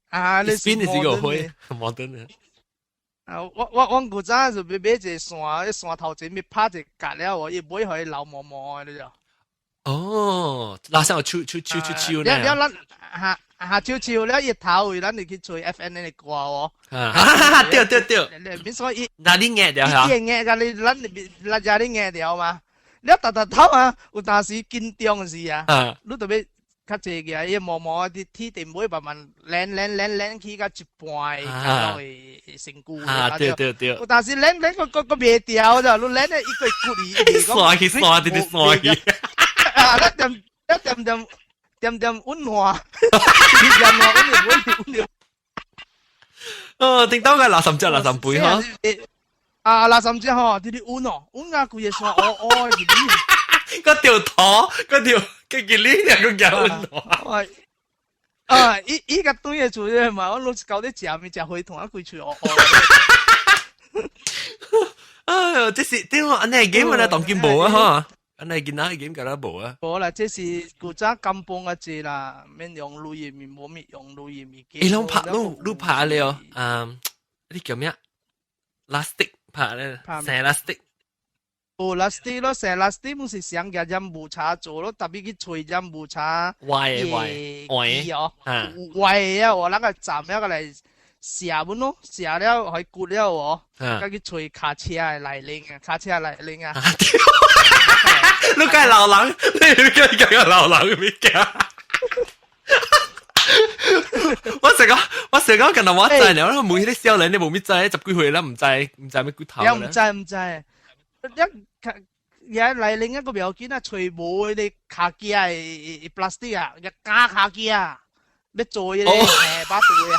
啊，你邊係一個開，冇得呢。我古早就買一個線，一線頭前面拍一格了，我一買可以流毛毛的，你知道？哦，拉上我抽呢？了下抽了一頭位，咱就去吹 FN 的歌哦。對。你說哪裡硬掉嚇？硬噶，咱家裡硬掉嘛？你突頭啊，有當時緊張時啊，你特別。較濟嘅，伊毛毛啲鐵定每慢慢練起，甲一半就會成固。對。有當時練個袂掉咋，你練咧一個骨嚟。刷去。啊，一點溫化，哦，頂到個垃圾杯呵。啊，垃圾杯呵，啲溫啊，溫啊，佢嘢刷嗰條拖，嗰件鏈又咁有。依個對嘅做啫嘛，我老是搞啲食咪食會同一句嘴哦。哎，這是點啊？你係點啊？當見無啊？嗬？你係見哪係點搞得無啊？無啦，這是古早金邦嘅字啦，免用鐳嘅面，冇免用鐳嘅面。你拍了呢叫咩？Elastic 拍咧，成 Elastic。Elastic 咯，成 Elastic 唔是想嘅任務茶做咯，特別去吹任務茶。喂，哦，喂啊！我那個站一個嚟射滿咯，射了可以骨了哦，跟住吹卡車嘅嚟領啊，卡車嚟領啊。你梗係流人，你梗係流人咩㗎？我成日近來我真係，我每啲少年你冇咩制，十幾歲啦，唔制咩骨頭。又唔制。一嚟另一個表件啊，全部啲卡機啊，plastic 啊，一加卡機啊，要做嘢把度啊，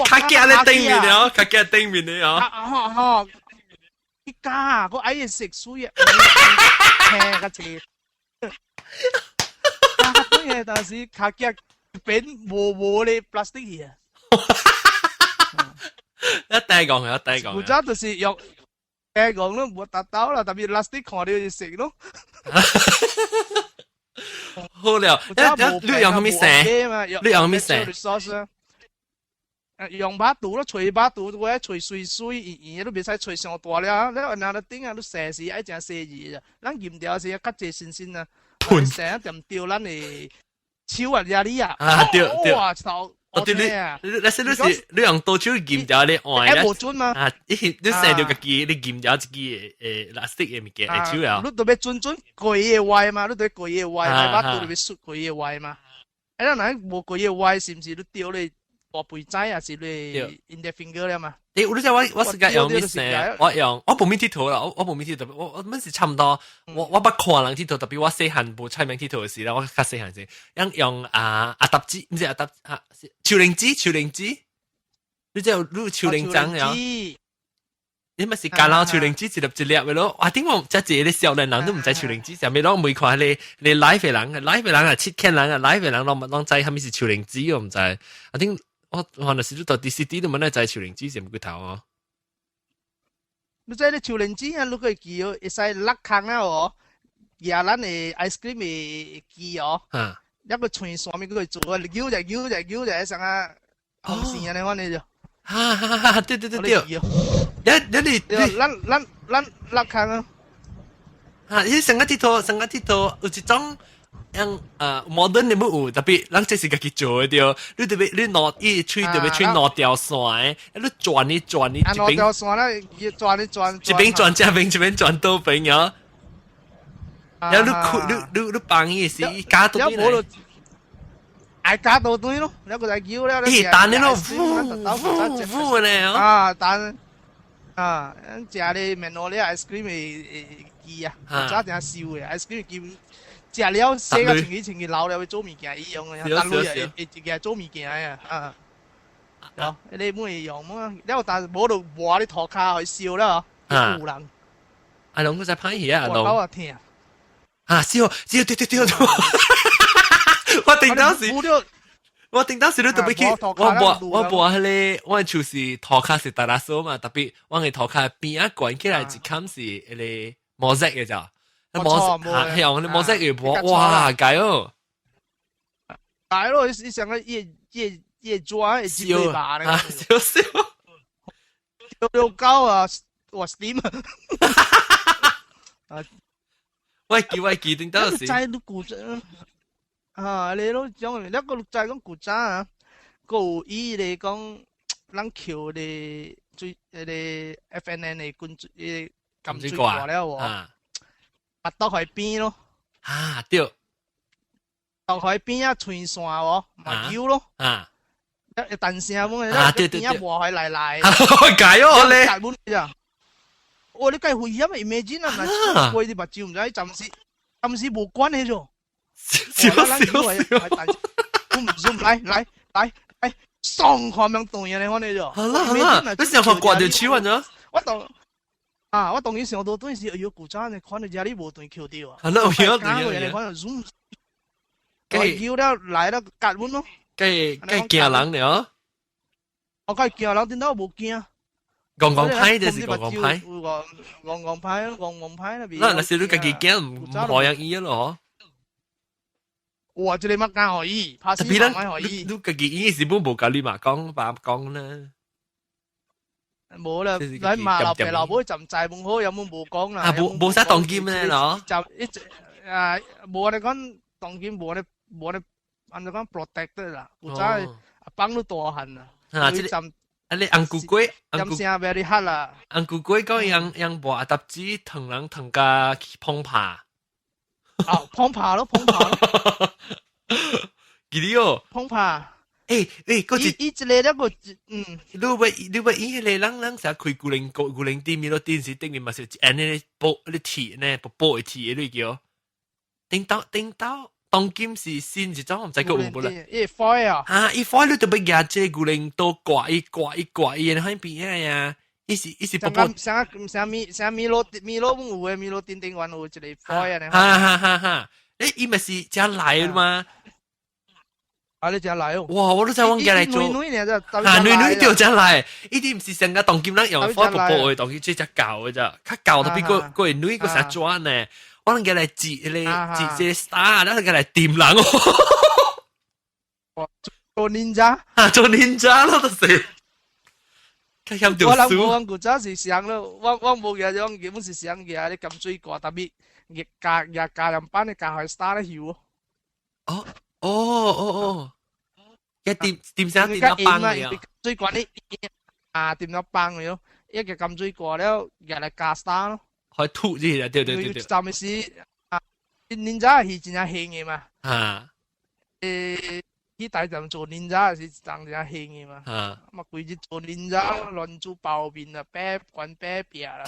卡機你頂面了，卡機頂面了哦。一加啊，個矮嘢食水啊，個字，嘢但是卡機變冇啲 plastic 嘢。一定講。古早就是用。講咯，冇達到啦，特別 last 看到就食咯。好了，你用咩寫？你用咩寫？用把刀咯，錘把刀，我錘碎圓，都別使錘上大了。你嗱個頂啊，都射時一隻射字啊，咱鹽條時較濟新鮮啊，成一點掉咱嚟超啊呀你啊！對。哇操！哦對你用刀手鹽條你換啦。冇準嘛？你成條個機，你鹽條自己plastic 嘅物件係手啊。你特別準過嘢壞嘛？你特別過嘢壞，把刀特別縮過嘢壞嘛？誒，嗱冇過嘢壞，是唔是你掉你大背仔啊？是你 index finger 了嘛？你知我時間用咩寫？我冇面剃頭啦，我冇面剃頭，我乜時差唔多，我不看人剃頭，特別我細漢冇出名剃頭嘅時啦，我較細漢時，用阿達子，唔知阿達超靈子，你知有超靈針呀？你咪是教我超靈子一粒嘅咯，我點我即係啲少年人都唔知超靈子，上面攞每看你 live 嘅人係切 can 人啊 ，live 嘅人攞知係咪是超靈子我唔知，我點。我可能是到 DCD 都問咧，就係超靈子成個頭啊！你即係你超靈子啊，你可以記哦，會使落坑啊哦，而咱嘅 ice cream 嘅記哦，一個串上面佢做啊，搖就成啊紅線啊，你講你就，對，咱落坑啊！你成個鐵頭有一種。yang modern 你冇有，特別咱這是家己做嘅對，你特別你攞一吹特別吹攞條線，你轉，一邊條線咧，一邊轉這邊，一邊轉到邊啊！然後你幫伊是加到邊嚟？係加到對咯，一個就搖咧，咦？但你咯，呼咧啊！但食你面攞啲 ice cream 嘅機啊，早定燒嘅 ice cream 機。食了洗個清氣流了會做物件一樣嘅，但係會一件做物件嘅啊。有你每樣嘛，了但係冇到磨啲塗骹去燒啦，有人。阿龍佢在拍戲啊，阿龍。我聽。啊，燒對，我頂當時都特別去，我播迄個，我就是塗骹是大大數嘛，特別我嘅塗骹邊一關起來一冚是迄個毛色嘅咋，毛係啊，我啲毛色嘅播，哇，解哦，解咯，你想個夜抓嘅煎味吧，燒，又高啊，我 steam 啊，我記頂當時。在都古鎮。啊！你都講，一個就係講古仔啊，個伊嚟講，咱橋嚟最嚟 FNN 嚟灌誒撳最過了喎，拔到海邊咯。啊，對。到海邊啊，傳線喎，咪叫咯。啊。一陣時啊，咁啊，對，一和海嚟。解哦你。解滿咋？我你計會因為 imagine 啊，嗱，過啲白照唔使，暫時冇關係啫。少，來，雙看命動嘢你看你就。好啦，你成日掛條手啊？我當然想到當時要古仔你看到家裡無斷橋掉啊。係咯，有。你看到 zoom，叫了來了隔穩咯。計驚人了。我計驚人，點解冇驚？講派就是講派。講派那邊。那時你自己驚唔可樣意咯？哇！這裡乜間可以？拍戲唔可以。你自己意是本無教你嘛講白講啦。冇啦，你馬老肥老母就唔制本好，有冇講啦？啊，冇使當劍咧咯。就一直冇我哋講當劍，冇我哋按照講 protect 得啦，或者幫到大漢啊。啊，即係你紅龜龜，音聲 very hard 啦。紅龜龜講樣無阿搭子藤人藤家碰爬。哦，碰爬咯。記得哦。碰爬。嗰次一嚟一個你話伊個人成日開古靈店面咯，電視頂面咪是按呢煲呢鐵呢煲嘅鐵呢叫。頂到當今是先一種唔知個有冇啦。一塊啊。啊，一塊你就俾夾隻古靈都掛一然後邊呀。伊是波波。像米羅有嘅米羅點玩有一個塊啊。哈！伊咪是只來嘛。啊！你只來哦！哇！我都想往家嚟做。女就只來，呢啲唔是成個當劍人用火波波嘅當劍，即係教嘅咋。佢教特別個女個成裝呢，我能家嚟截你截 star， 然後家嚟掂人哦。做 ninja 啊！做 ninja 咯，都是。我諗冇古仔是想咯，我冇嘢種，基本是想嘅，你咁追過特別加人班你加開 star 咧要哦。哦，一點聲點一班嚟啊！追過啲啊點一班嚟咯，一個咁追過了，日嚟加 star 咯。可以吐啲啊！對。就咪是啊，ninja 係真係興嘅嘛。啊。呢大陣做 ninja 是真係興嘅嘛。啊。咁啊，佢就做 ninja 亂做包面啊，滾啤啤啦。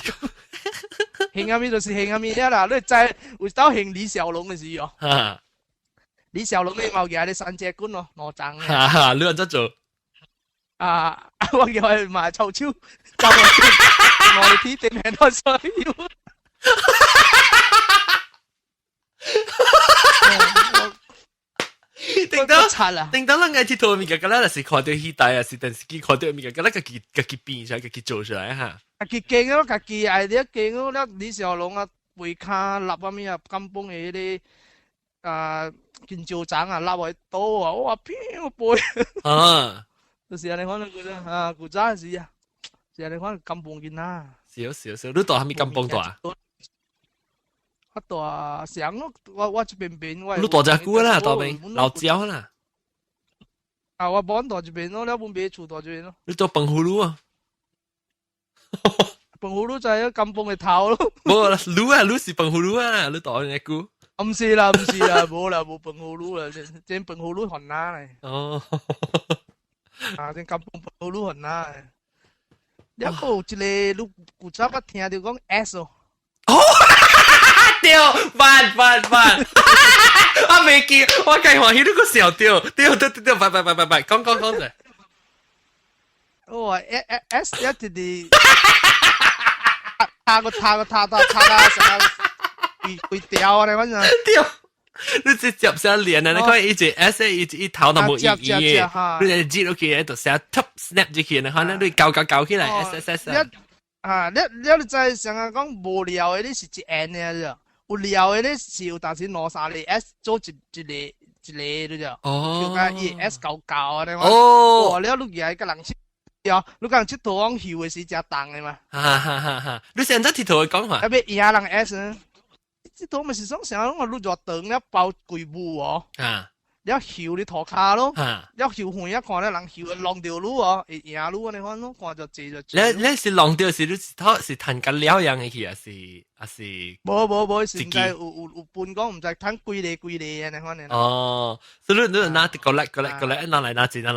興啊咪就是興啊咪啦，你真會到興李小龍嘅時候。啊。李小龍你冇嘅，你三隻官咯，我爭嘅。哈！你話怎做？啊！我叫佢買臭超，就我哋睇定係多需要。定到咱嘅鐵圖物件，咁咱是看到戲台啊，是電視機看到物件，咁咱自己變出來，自己做出來哈。自己勁咯，自己 idea 勁咯，咧李小龍啊，背卡立啊咩啊，金崩嘅啲。見照長啊，拉埋刀啊，我話邊個背啊？就是你可能佢啊，古仔是啊，是你可能金崩見啦。少，你度係咪金崩大？我大上咯，我這邊我。你大隻股啦，大邊老蕉啦。啊，我幫大這邊咯，你本別處大這邊咯。你做崩葫蘆啊？崩葫蘆就係金崩嘅頭咯。冇啦，滷是崩葫蘆啊，你大隻股。唔是啦，冇笨葫蘆啦，真笨葫蘆寒啦嚟。哦，啊，真咁笨葫蘆寒啦。一個一個你古仔我聽到講 S 哦。对，慢，我未记，我计欢喜你个笑对，拜，讲者。哦，S 一直他個什麼會掉啊！你揾陣掉，你直接上連啊！你看一隻 S 一頭都冇意義嘅，你接落去就成 top snap 住佢，你看你搞起來 S。你再成日講無聊嘅，你是一 N 嘅啫。有聊嘅咧是有，但是攞晒你 S 做一個你就哦，叫伊 S 搞啊！你話哦，你錄嘢個人。呀，你講佚佗講翕嘅是真重嘅嘛？哈！你現在佚佗講法？啊，要贏人 S 呢？佚佗咪是講成日講你熱腸了包幾步哦？啊！你翕你塗骹咯？啊！你翕遠一看咧，人翕浪掉路哦，會贏路你看咯，看就坐就坐。你是浪掉是你是彈緊了樣嘅去啊？是？冇，現在有半講唔知彈貴嚟嘅，你看你。哦，所以你拿個叻，拿來拿借。啊，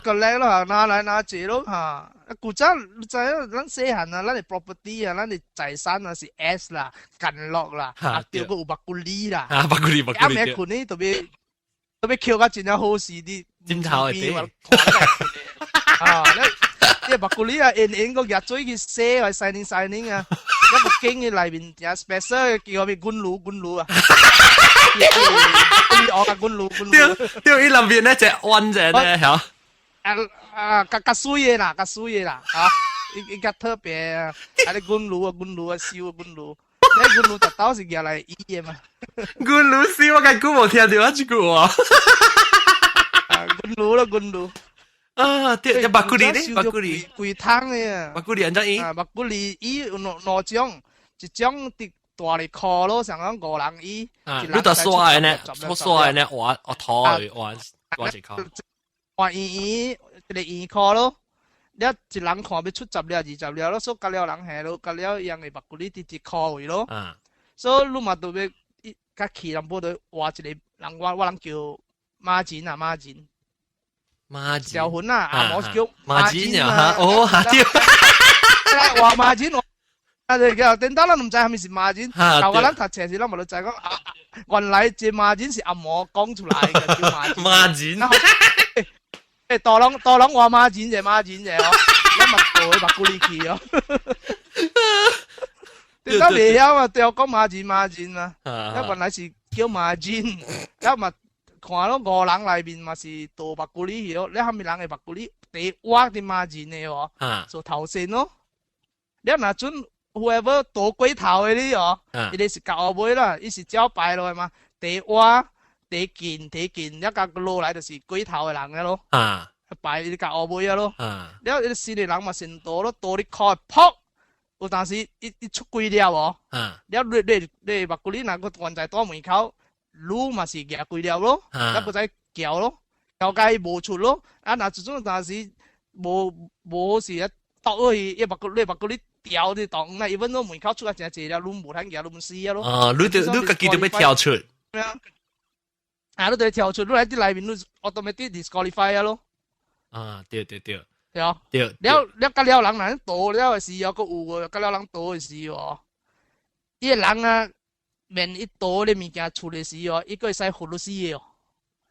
個叻咯，拿來拿借咯嚇。古仔你知啊，咱細漢啊，咱哋 property 啊，咱哋財產啊是 S 啦，近落啦，啊掉個有白骨哩啦。啊，白骨哩。阿咩款呢？特別扣個真係好事啲。尖頭嘅啲。啊，你白骨哩啊，個日嘴去寫去signing啊。一個經嘅裏邊有 special 叫我哋官路啊，我嘅官路。對，伊裏邊咧隻彎隻咧嚇。較水嘅啦，嚇，伊較特別啊，係啲官路啊，燒啊官路，你官路就當時叫嚟醫嘅嘛。官路燒我間估冇聽到一句喎。官路。啊，對，白骨哩咧，白骨哩，貴湯嘅啊，白骨哩安怎伊？白骨哩伊有兩種，一種啲大嚟烤咯，成講5人伊，你就刷嘅呢，刷嘅呢，我拖佢我一烤。換圓，一個圓烤咯，你一人看要出10了20了咯，所以隔了人下咯，隔了樣嘅白骨哩直烤位咯，所以你嘛都要甲起人波度換一個人，我人叫馬錢啊馬錢。小魂啊，阿冇叫馬錢啊，哦，對，話馬錢我，叫點解咱唔知係咪是馬錢？舊個咱讀冊時咱咪就係講，原來這馬錢是阿嬷講出來嘅，叫馬錢。馬錢，大人話馬錢啫，哦，咱咪做白骨哩去哦。點解未曉啊？對我講馬錢啊，原來是叫馬錢，一咪。看咯，5人裏面嘛是做白骨哩咯，你下面人嘅白骨哩，第挖啲馬錢嘅喎，做頭先咯。你若准 whoever 做龜頭嘅啲哦，伊哋是教尾啦，伊是招牌落嘛，第挖第見，一個落來就是龜頭嘅人嘅咯，擺啲教尾啊咯。你啲新嘅人嘛先多咯，多啲開撲，有當時一出龜了喎，你白骨哩那個關在多門口。路嘛是夾貴了咯，一個仔叫咯，叫雞無出咯，啊嗱，最終但是無是一倒去一白骨哩掉啲檔，那一分鐘門口出啊正濟了，路無通夾，路唔死啊咯。哦，你自己都要跳出。啊，你就跳出，你喺啲裏面你 automatic disqualify 啊咯。啊，對。對。你隔了人人倒了時有個有喎，隔了人倒嘅時喎，啲人啊。面一多嘅物件出嚟時哦，一個會使活到死嘅哦，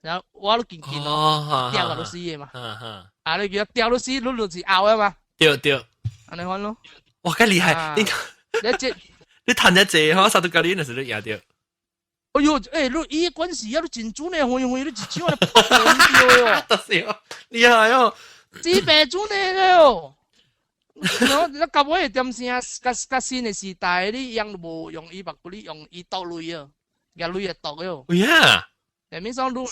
然後我都見哦，掉到死嘅嘛，啊你叫掉到死，你就是拗啊嘛，對，安尼看咯，哇，咁厲害，你彈一隻，我殺到隔離那時都贏掉。哎呦，你伊關係啊，你真準嘅，會你一招嚟破掉哦，厲害哦，幾百準嘅哦。你甲我嘅點聲，甲新嘅時代，你用無用伊白骨哩，用伊剁類啊，夾類嘅剁嘅。喂呀！誒，面上你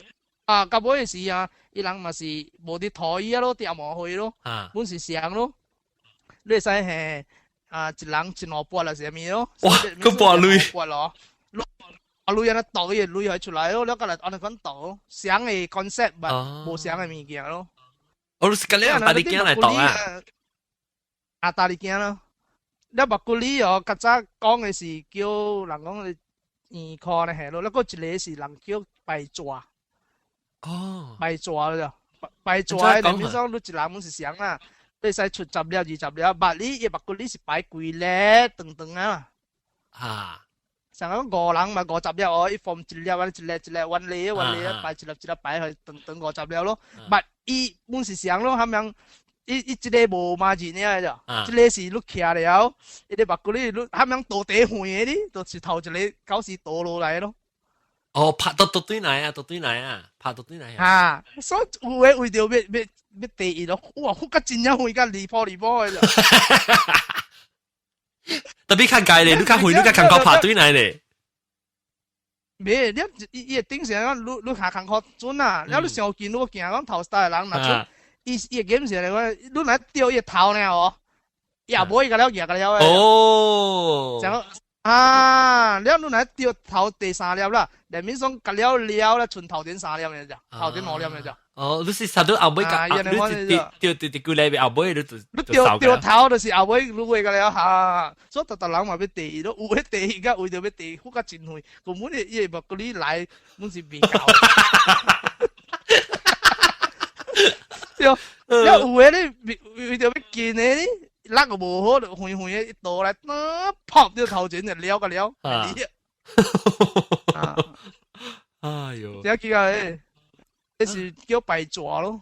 啊，甲我嘅時啊，伊人嘛是無啲台伊咯，啲阿毛去咯，本是上咯。你會使係啊，一人一兩撥啦，是咪咯？哇，個撥類。撥咯，啊類啊，剁嘅類係出來咯，你個嚟按嚟講剁，上嘅 concept 咪無上嘅物件咯。我是咁樣，把啲件嚟剁啊！啊，大力驚咯！你白骨哩哦，較早講嘅是叫人講嘅圓殼咧係咯，你嗰一個是人叫拜抓。哦，拜抓咯，拜抓嘅裡面講你一人滿是上啦，你使出10了20了，白哩嘅白骨哩是擺貴咧，長啊。啊，成個5人嘛50粒哦，一form 一粒啊，一粒彎嚟擺一粒擺去等50粒咯。但伊本是上咯，咁樣伊一個無嘛錢呢就，一個是你徛了，伊個目睭你咁樣倒地遠嘅哩，就是頭一個搞時倒落來咯。哦，拍到對嚟啊，拍到對嚟啊！所以有誒為着要第一咯，哇！忽個真正遠個離譜嘅就。特別較介咧，你較遠，你較感覺拍對嚟咧。袂，伊會頂上講，你下工課準啊，了你上近，你行講頭star人若準，伊會檢上嚟講，你若掉伊頭呢哦，也無伊個了個了。哦。講啊，了你若掉頭第3粒啦，連面講個了啦，剩頭前3粒嘅咋，頭前5粒嘅咋。哦，你是殺到後尾個，你掉個禮拜後尾你掉頭就是後尾擼嘅了嚇，所以人嘛要第一咯，有迄第一個為着要第一，忽個真遠，根本伊會無你來，本是未夠。對，了有誒你為着要見誒你，那個無好，遠遠一倒來，撲掉頭前就了個了。哎呦！這幾個誒。這是叫敗抓咯，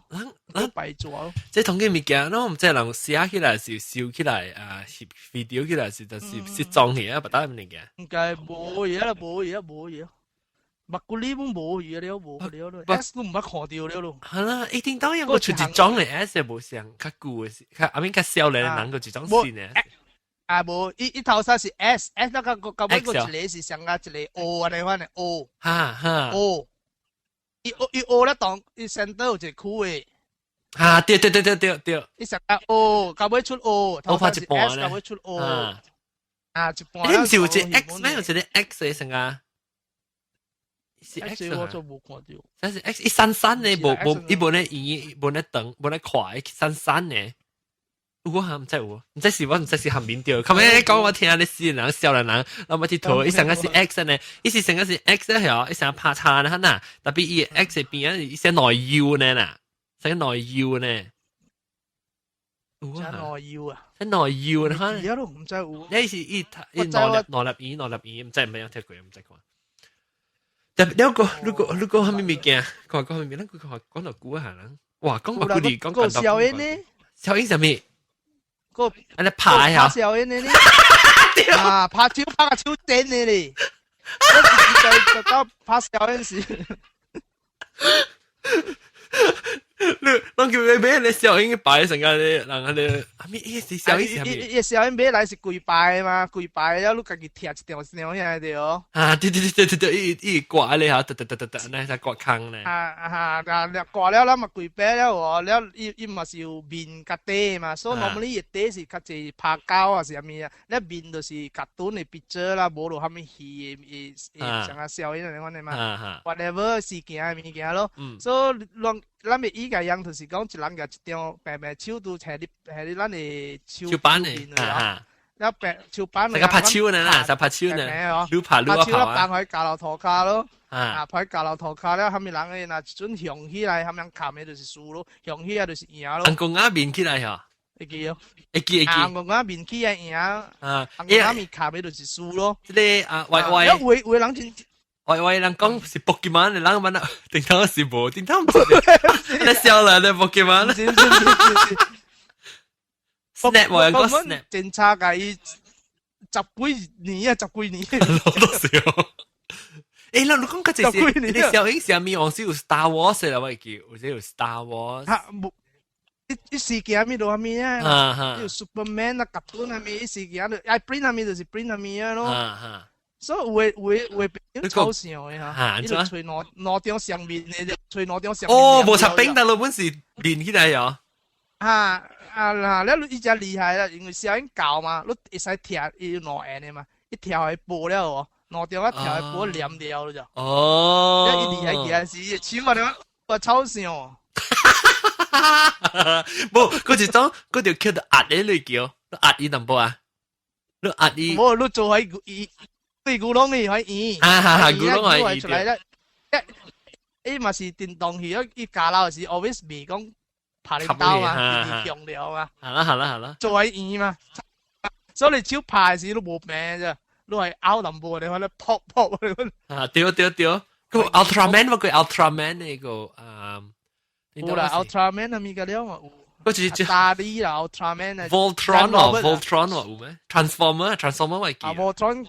叫敗抓咯。即同嘅物件，我唔知人寫起來是燒起來啊，video 起來是就是裝起啊，不打咁物件。應該冇嘢啦，冇嘢，目睭呢本冇嘢了，冇了咯 ，S 都唔捌看到了咯。係啦，一定當然我出一裝嘅 S 冇上較久嘅事，阿邊較少咧能夠一裝線嘅。啊無，一頭先是 S 那個尾個一個是上個一個 O 啊，你看呢 O。哈 O。伊學咧當，伊先都有一個區誒。啊，對。伊成個學，到尾出學，頭先是 S， 到尾出學。啊，一半。你唔是有一個 X 咩？有一個 X 嘅成啊？是 X 我就冇看到。但是 X 一閃閃嘅，冇伊無咧圓，無咧長，無咧快，閃閃嘅。我嚇唔知喎，唔知是我唔知是含面掉。後尾講我聽你試人笑人，我咪鐵圖，伊成個是 X 呢，伊是成個是 X 咧係，伊成個拍叉呢嗱，特別伊 X 邊啊，伊成內腰呢嗱，成個內腰呢，成內腰啊，成內腰呢嚇，而家都唔知有，你是伊內粒耳，唔知咩樣聽過，唔知講。但係你個係咩物件？講係咩？咱佢講到估下啦，哇，講個故事講到小英呢？小英係咩？個安尼拍呀，小英呢？啊，拍手拍個手頂你咧，我到拍小英時。咱叫你買你小英擺成個咧，人哋阿咩伊是小英是咩？伊小英買來是跪拜嘛，跪拜了你家己貼一條線下對哦。啊，對，伊掛咧嚇，得，那係掛坑咧。掛了咱嘛跪拜了喎，了伊嘛是有面甲底嘛，所以normally伊底是較濟拍膠啊是啥物啊，了面就是卡通的 picture 啦，無落啥物戲誒，像啊小英嗰啲嘛 ，whatever 事件嘅物件咯，所以咱咪依個樣就是講一人個一張白手都係你咱嘅手板嚟，一白手板嚟，成個拍手呢啦，就拍手呢，擼拍啊，放喺架樓塗骹咯，放喺架樓塗骹了，後面人嘅嗱一陣向起來，後面砍嘅就是輸咯，向起來就是贏咯。人公仔面起來嗬，會記哦，人公仔面起來贏，人公仔面砍嘅就是輸咯。即個啊，為人真。喂，人講是 Pokemon，你諗乜啊？定頭是冇，定頭唔知。你笑啦，你 Pokemon。Snap 我講 Snap。真差㗎，伊十幾年。我都笑。誒，你講嗰陣時，你小英上面我是有 Star Wars 啦，我記，或者有 Star Wars。嚇冇，一事件咪到下面啊，有 Superman 啊，cartoon啊咪一事件就，I print 啊咪就是 print 啊咪啊咯。所以會變抽象嘅嚇，呢度吹攞張上面嘅，吹攞張上面。哦，無插冰，但係本是連起來咗。你只厲害啦，因為小英教嘛，你會使貼伊攞眼嘅嘛，一條係布了喎，攞張一條係布黏掉咗就。哦。一厲害件事，超我抽象。冇，嗰條裝嗰條叫做壓你嚟叫，壓伊淡薄啊，你壓伊。冇，你做喺伊。對古龍嘅可以，古龍可以出來咧，伊嘛是電動戲，伊加樓是 always 未講拍你刀嘛，強調嘛。係啦，做喺伊嘛，所以你超拍時都冇命啫。都係拗淡薄你揾撲撲啊，對，個 Ultraman 嗰個 Ultraman 呢個有啦 Ultraman 係咪㗎了？嗰隻大啲啦 Ultraman 啊 Voltron 有咩 Transformer 我記得。Voltron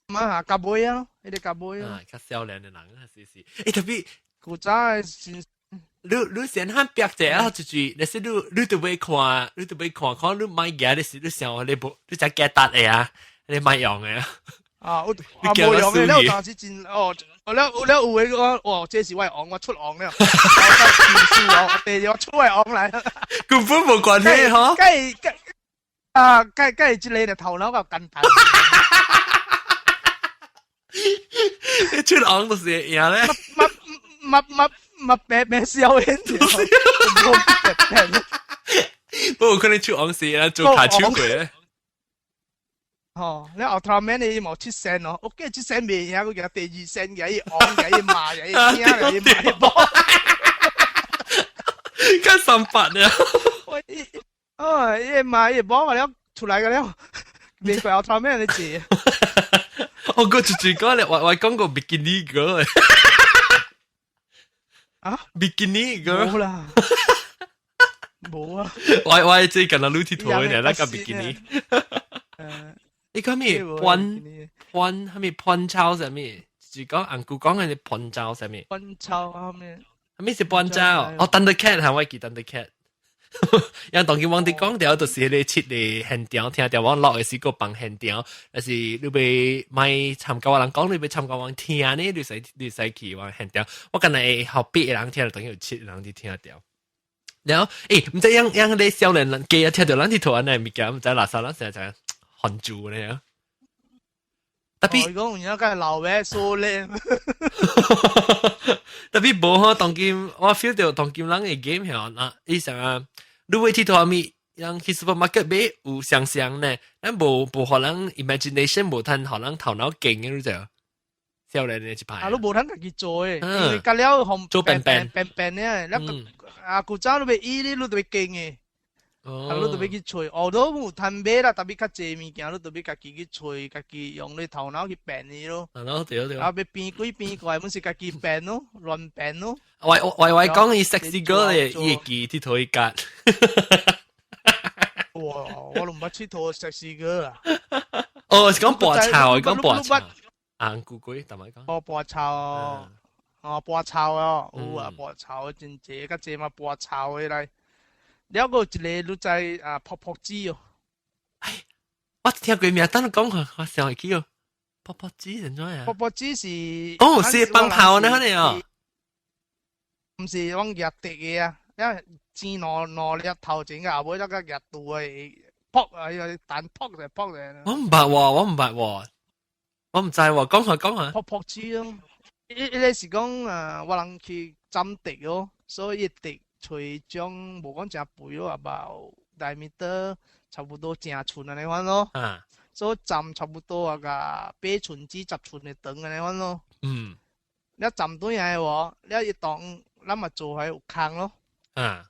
嘛甲妹啊，呢啲甲妹啊，較少年嘅人啊，是。誒特別古早先。你先喊白者啊，就是，但是你都未看，可能你買嘅你是你想你不，你只嘅搭嘅啊，你買用嘅啊。啊，冇用嘅，你當時真哦，你有嘅講，哦，這是我昂，我出昂了，我我出嚟昂嚟，根本冇關係嗬。梗係知你哋頭腦夠簡單。你出昂都是樣咧。乜咩笑人條，不過可能出昂是啊，做卡超佢。哦，你 Ultraman 你冇出聲咯，我驚出聲未呀？佢有第二聲嘅，昂嘅，罵嘅，聽嘅，賣波。跟300啊！哦，一賣波我了出來嘅了，你個 Ultraman 你知？我個住講咧，我講過 Bikini Girl。啊 ，Bikini Girl 冇啦，冇啊！我最近啊，攞鐵圖嘅那個 Bikini。你講咩？係咪潘超係咩？就講安姑講嘅潘超係咩？潘超係咩？係咩是潘超？哦 ，Thundercat 係我記 Thundercat。因當佢往啲講掉，就是你切嚟現掉，聽掉往落嘅時個bằng現掉，但是你被咪參加人講，你被參加往聽呢，你使去往現掉。我近嚟學別嘅人聽，就等於切人哋聽掉。然後唔知樣你少年人記啊，聽到人哋圖案係物件，唔知垃圾啦，成日就hand住咧。特別講而家梗係流嘅，數靚。特別冇嗬，當今我 feel 到當今人嘅 game 係啊，以前啊，你會睇到咪，讓去 supermarket 買有想象呢，但冇可能 imagination 冇攤可能頭腦勁嘅就，少年嘅一排。啊，你冇攤自己做嘅，因為隔了紅做笨咧，你啊古早你咪依啲你特別勁嘅。啊！你特別去吹，我都冇攤買啦，特別較濟物件，你特別家己去吹，家己用你頭腦去變嘅咯。對。啊，別變鬼變怪，本是家己變咯，亂變咯。喂，講伊 sexy girl 嘅業績啲圖一格。哇！我都唔捌佚佗 sexy girl 啦。哦，是講拔草，講拔草。硬咕鬼，同埋講。哦，拔草，哦，拔草啊，有啊，拔草真濟，較濟嘛拔草嘅嚟。了個一個你知啊，撲撲子哦。哎，我聽過名，等你講下，我想會記哦。撲撲子係怎樣？撲撲子是哦，是棒炮呢？可能哦。唔是往日地嘅啊，因為煎攞日頭整嘅，後尾一個日度嘅撲啊，又彈撲就撲嘅。我唔白喎，我唔知喎，講下。撲撲子咯，呢時講啊，我能去針地咯，所以地。隨將無講正肥咯，about 大米得差不多正寸啊，你看咯。啊。所以站差不多啊個8寸至10寸嘅長啊，你看咯。嗯。你站短嘢喎，你一當咱咪做喺有坑咯。啊。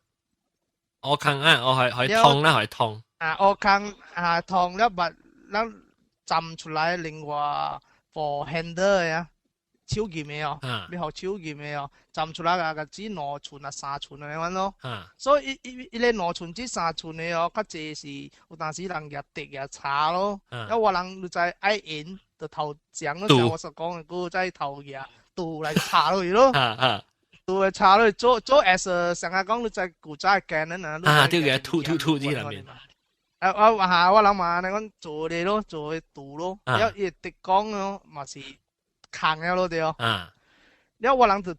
我坑啊，我係痛啦，係痛。啊，我坑啊痛了，把咱站出來另外 for handle 呀。超劍嘅哦，你學超劍嘅哦，站出來個只2寸啊3寸啊你揾咯，所以呢2寸至3寸嘅哦，較濟是有當時人日滴日差咯，因為我人就愛演就頭講嗰時候我所講嘅嗰個在頭日度嚟查落去咯，度嚟查落去做 as 成日講你在古仔嘅人啊，啲嘢吐啲入面。我諗下你講做你咯，做去度咯，一日滴講咯，咪是。坑了咯對哦，了我人就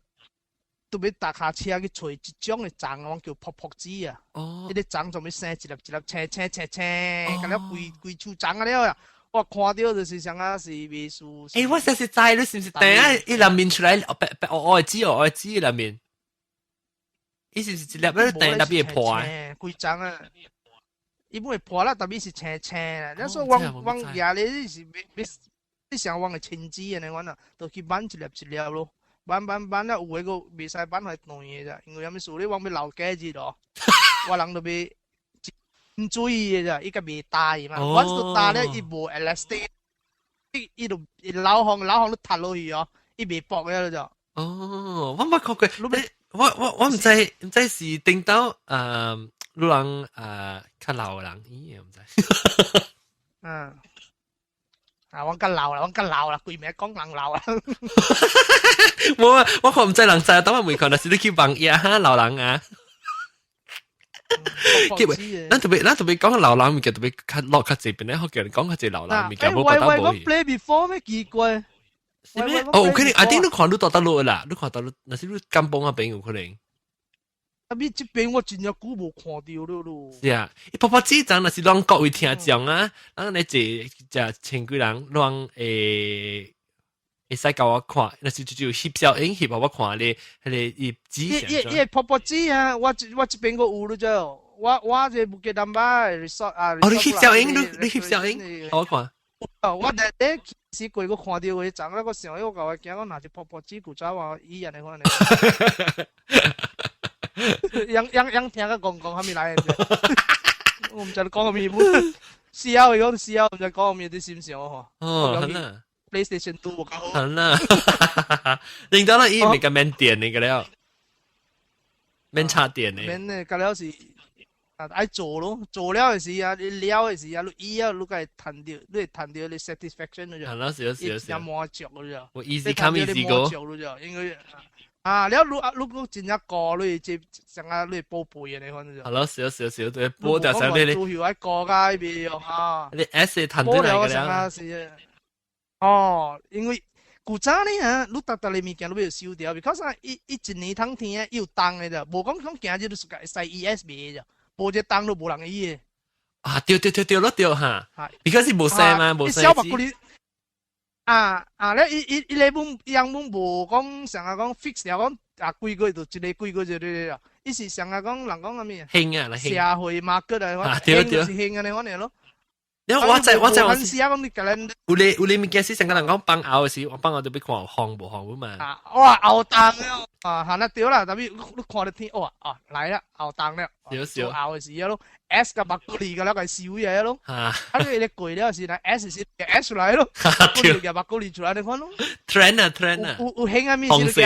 特別搭下車去找一種嘅粽，我叫撲撲子啊。哦，呢啲粽做咩生一粒一粒青，咁了規處粽啊了，我看到就是像啊是美術。誒，我實在你是唔是第一入面出來我知入面，伊是唔是一粒咧？第一入面破啊？規粽啊，伊本會破啦，特別是青啊。你說往夜你是你想往嘅青枝嘅，你講啊，就去扳一粒一粒咯，扳啦，有嗰個未使扳係斷嘅咋，因為有咩事你往邊留雞子咯，我人就俾唔注意嘅咋，依個未大嘛，once 到大咧，伊無 elastic，伊就老行都塌落去哦，伊未薄嘅就。哦，我冇看過，我唔知是頂到路人較老嘅人，咦唔知。嗯。啊，我更老啦，鬼名講人老啦。冇啊，我看唔知人知，等我未看，但是你去幫呀哈老人啊。咱特別講老人，咪叫特別較落較濟邊咧，好叫人講較濟老人，咪叫冇覺得冇嘢。play before 咩奇怪？是咩？哦，有可能，I think 你看你到得落啦，你看到那是你甘榜嗰邊有可能。啊！你這邊我真係久無看到了咯。是啊，伊婆婆子陣那是讓各位聽講啊，咱咧只千幾人讓會使教我看，那是就翕小影翕我看咧，迄個伊指。伊婆婆子啊，我這邊個有了啫，我這不記得吧 resort 啊。哦，你翕小影，你翕小影，我看。我第時過我看到佢陣咧，我想我教我驚我拿隻婆婆子古早話醫人嚟可能。ยัง聽佢講下面來嘅，我唔知你講下面本，笑唔知講下面啲閃閃嗬。哦，係啦。PlayStation 2我搞好。係啦，令到咧伊咪個免電嚟嘅了，免插電嘅。免嘅，咁了是愛做咯，做了嘅時啊，你了嘅時啊，你醫啊，你個係談到你 satisfaction 咯就。係啦，是。有摸着咯就。我 easy come easy go。應該。啊！你真一個，你即成日你寶貝嘅，你可能就。係咯，少對，波就上啲你。做條一個㗎，邊樣啊？你 S 騰啲嚟嘅啦。哦，因為古早呢嚇，你特你物件都要燒掉 ，because 啊，一年通天要當嘅啫，無講今日都係使 ES 賣嘅啫，無隻當都無人醫嘅。啊，對咯嚇，because 是無聲嘛，無聲。你本樣本無講成日講 fix 又講幾個就一個幾個就對啦。伊是成日講人講咁咩？興啊，社會 market 啊，對，是興啊，你講嚟咯。我知。有你物件是成個人講幫拗嘅時，我幫我就俾看行無行嘛。哇，拗檔啊，行得對啦，特別你看得天，哇，嚟啦，拗檔啦，少拗嘅時咯。S 嘅白骨嚟嘅啦，係少嘢咯。你攰咧時， S 是 S 出嚟咯。嘅白骨嚟出嚟，你看咯。trend 啊。有興啊，咩事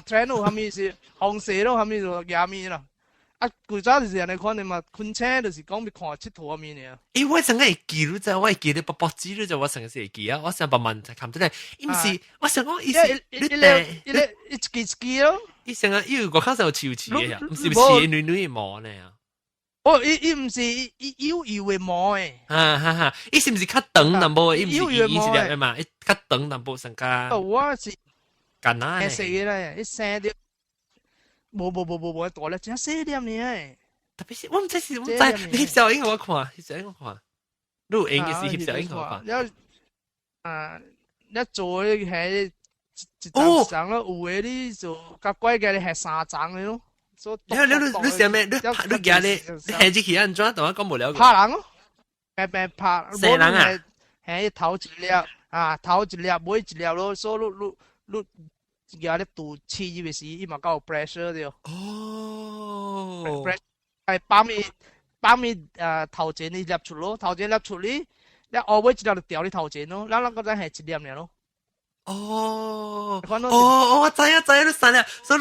？trend 有係咩事？紅色咯，係咩就廿咩啦。古早就是人哋看你嘛，昆車就是講要看佚佗面嘅。我成日會記你就，我會記你薄紙你就，我成日會記啊。我成日問就看出嚟，伊唔是，我想講伊是你記咯。伊成日有個口就潮嘅，唔是潮女嘅毛呢？伊唔是妖嘅毛誒。伊是唔是較長淡薄？伊唔是伊是點嘛？伊較長淡薄成家。我是簡單嘅。死啦！伊生啲。冇大咧，只四點呢？特別是我唔知是，你翕小影我看，你有影嘅是翕小影我看。一做咧係一張相咯，有嘅啲就較貴嘅你係3張嘅咯。你想咩？你夾你係只起安怎？同我講無了。拍人咯，拍。死人啊！係頭一粒頭一粒尾一粒咯，所以你。而家讀黐嘅時，伊嘛夠 pressure 啲哦。係把咪頭前你入出咯，頭前入出你後尾一粒就掉你頭前咯，咱嗰陣係一粒嚟咯。哦，我知，你散啦，所以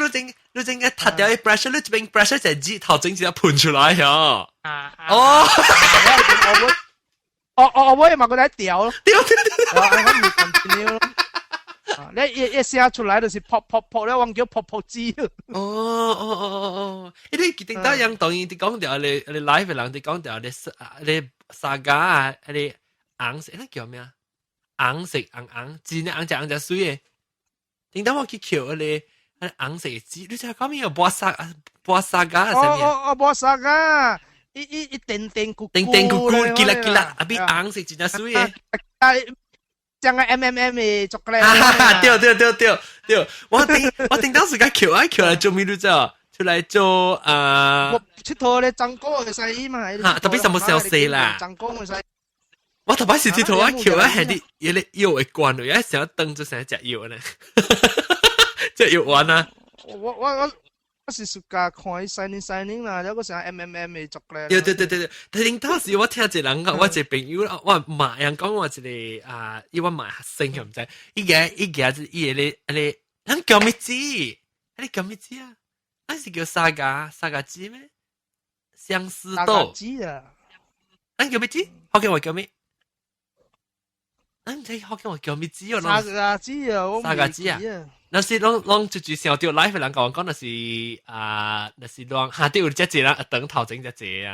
你正嘅脫掉啲 pressure，你這邊 pressure 就係頭前就噴出來呀。後尾嘛嗰陣掉咯。掉。你一寫出來就是撲咧，我叫撲字。你記得樣當然你講掉你 live 嘅人，你講掉你沙家啊，你紅色，那叫咩啊？紅色紅，字呢紅只水嘅。點解我去橋你紅色字？你就講咩有波沙家係咩？波沙家，一定咕咕，記啦，啊，比紅色真係水嘅。像個 MMM 嘅作咧，對，我聽當時個橋嚟做咩都做，出嚟做我佚佗咧，長高嘅細嘛，特別什麼時候細啦？長高嘅細，我頭擺時佚佗橋係啲嘢腰會慣咯，有一成日蹬就成日隻腰呢，隻腰玩啊！我是暑假看伊signing啦，了個成 MMM 嘅族咧。對，但係當時我聽一個人講，我一個朋友，我罵人講我一個啊，因為我罵學生又唔知，依個人叫咩字？你叫咩字啊？那是叫沙嘎字咩？相思豆。字啊！你叫咩字？我叫我叫咩？你睇我叫我叫咩字啊？沙嘎字啊！沙嘎字啊！那是攏就上條 live 人講那是那是攏下啲有只隻啦，等頭整只隻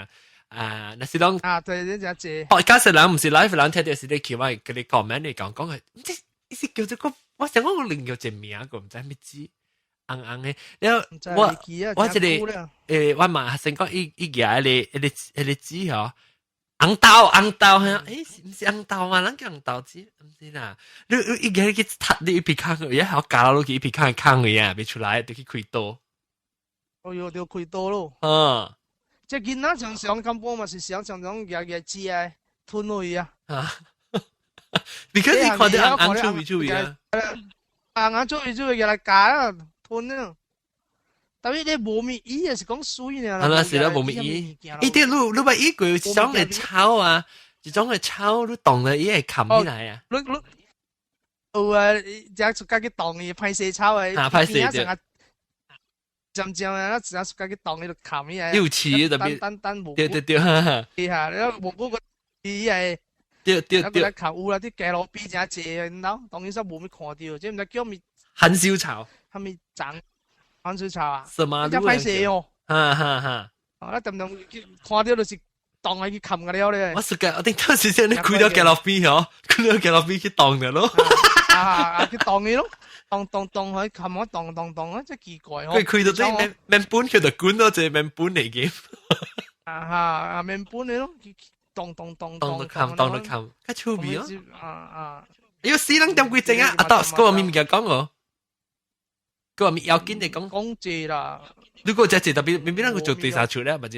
啊！那是攏對呢只隻。哦，假設人唔是 live 人聽到是你叫我佢哋 comment 嚟講佢，即是叫做個，我想我另叫隻名個唔知咩字，硬嘅。然後我一個我問學生講伊個你字嗬。紅豆係唔是紅豆嘛？人叫紅豆子，唔是啦。你一個去踢你一邊坑佢，一下搞到佢一邊坑佢啊，未出來就去開刀。哦喲，就開刀咯。即係囡仔常常根本嘛是常種日子啊，吞落去啊。because 你看到硬注意啊，硬注意嘅嚟假啦，吞啊。但係你無咪意係講水呢？係啦，是啦，無咪意。一啲你咪一句種嚟炒啊，一種嚟炒，你當咗伊係冚起來啊。你有啊，只出家去當伊歹勢炒啊，歹勢啫。漸啊，只出家去當伊就冚起來。又似特別。對，哈哈。係啊，你無嗰個伊係。對。嚟冚有啦，啲雞佬比真濟，喏，當然說無咪看到，即唔知叫咪。韓燒炒。係咪長？韓燒炒啊？什麼？只歹勢哦。哈。啊，等看到就是當係去冚個了咧。我實我頂當時先你開到雞佬邊嗬，開到雞佬邊去當嘅咯。去當佢咯，當佢冚我當啊，真奇怪哦。佢開到啲面本佢就管到隻面本嚟嘅。面本嚟咯，當到冚，佢出面咯。要死人點鬼整啊？到嗰個面嘅講我，嗰個面要緊嚟講字啦。你嗰隻特別，邊個做第三出咧？唔知。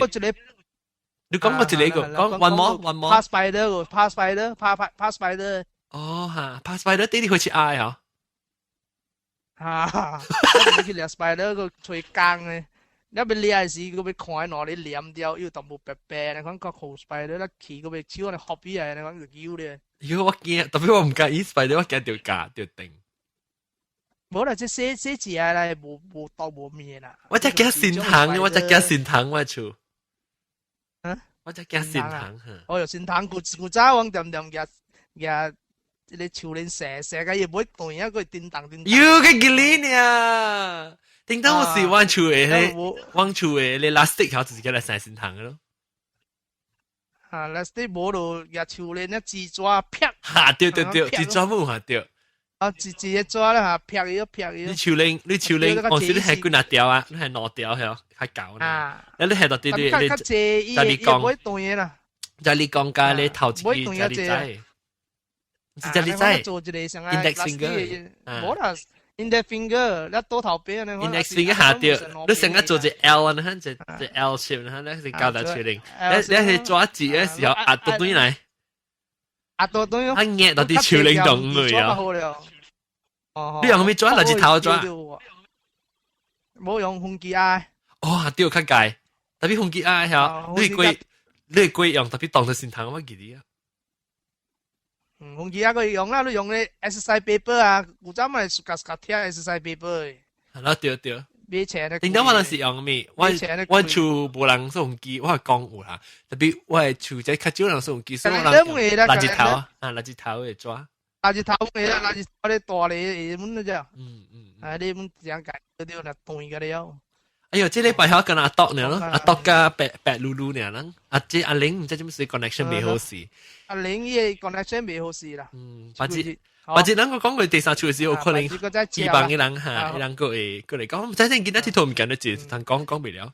你講我一個講 one more。Pass spider。哦嚇 ，pass spider 啲好似嗌嗬。你去掠 spider 個吹工咧，你俾掠時佢俾看攞你黏掉，要當冇白白，你講個好 spider 咧，佢個俾超你學啲嘢，你講就叫咧。妖我驚，特別我唔介意 spider， 我驚條架條定。冇啦，即寫字啊啦，冇當冇面啦。我只驚善行，我只驚善行，我處。我只驚善行嚇。哦，善行古早往掂嘅，你潮連蛇嘅嘢唔會動一個電燈。妖嘅吉利啊！叮當我是彎處嘅，彎處嘅你 elastic 後就是叫嚟善行嘅咯。elastic 冇到日潮連一紙抓劈。對，紙抓冇嚇對。紙抓啦嚇，劈咗。你潮連，我時你係佢拿掉啊，你係攞掉係哦，係搞呢。你係到啲你，但你講，唔會動嘢啦。就你講㗎，你頭自己就你知。就你知。做一個上啊 ，index finger，冇啦 ，index finger，你多頭邊呢 ？index finger 下掉，你成日做隻 L 啊，你隻 L shape，你係教大潮連，你係抓字嘅時候壓到堆嚟。壓到堆，他壓到啲潮連動佢啊！你用咩抓？來自頭抓？冇用紅機挨。哦，掉較解，特別紅機挨嚇，你貴用特別當到先頭乜嘢啊？紅機挨佢用啦，你用啲 exercise paper 啊，古早咪suka貼 exercise paper。係啦，對。買錢的。點解我嗰時用咩？我厝無人送機，我係講有啦。特別我係厝即較少人送機，所以我人垃圾頭啊，垃圾頭會抓。垃圾頭嚟啦，垃圾頭你大嚟咁嘅啫。你咁樣解嗰啲就同意嘅了。哎呦，這禮拜我跟阿篤呢咯，阿篤加白露露呢啦，阿玲唔知做咩事 connection 未好事。阿玲嘅 connection 未好事啦。或者人我講佢第三處嘅時候，可能二百嘅人嚇，人過嚟講，唔使聽見一啲圖唔見得字，但講未了。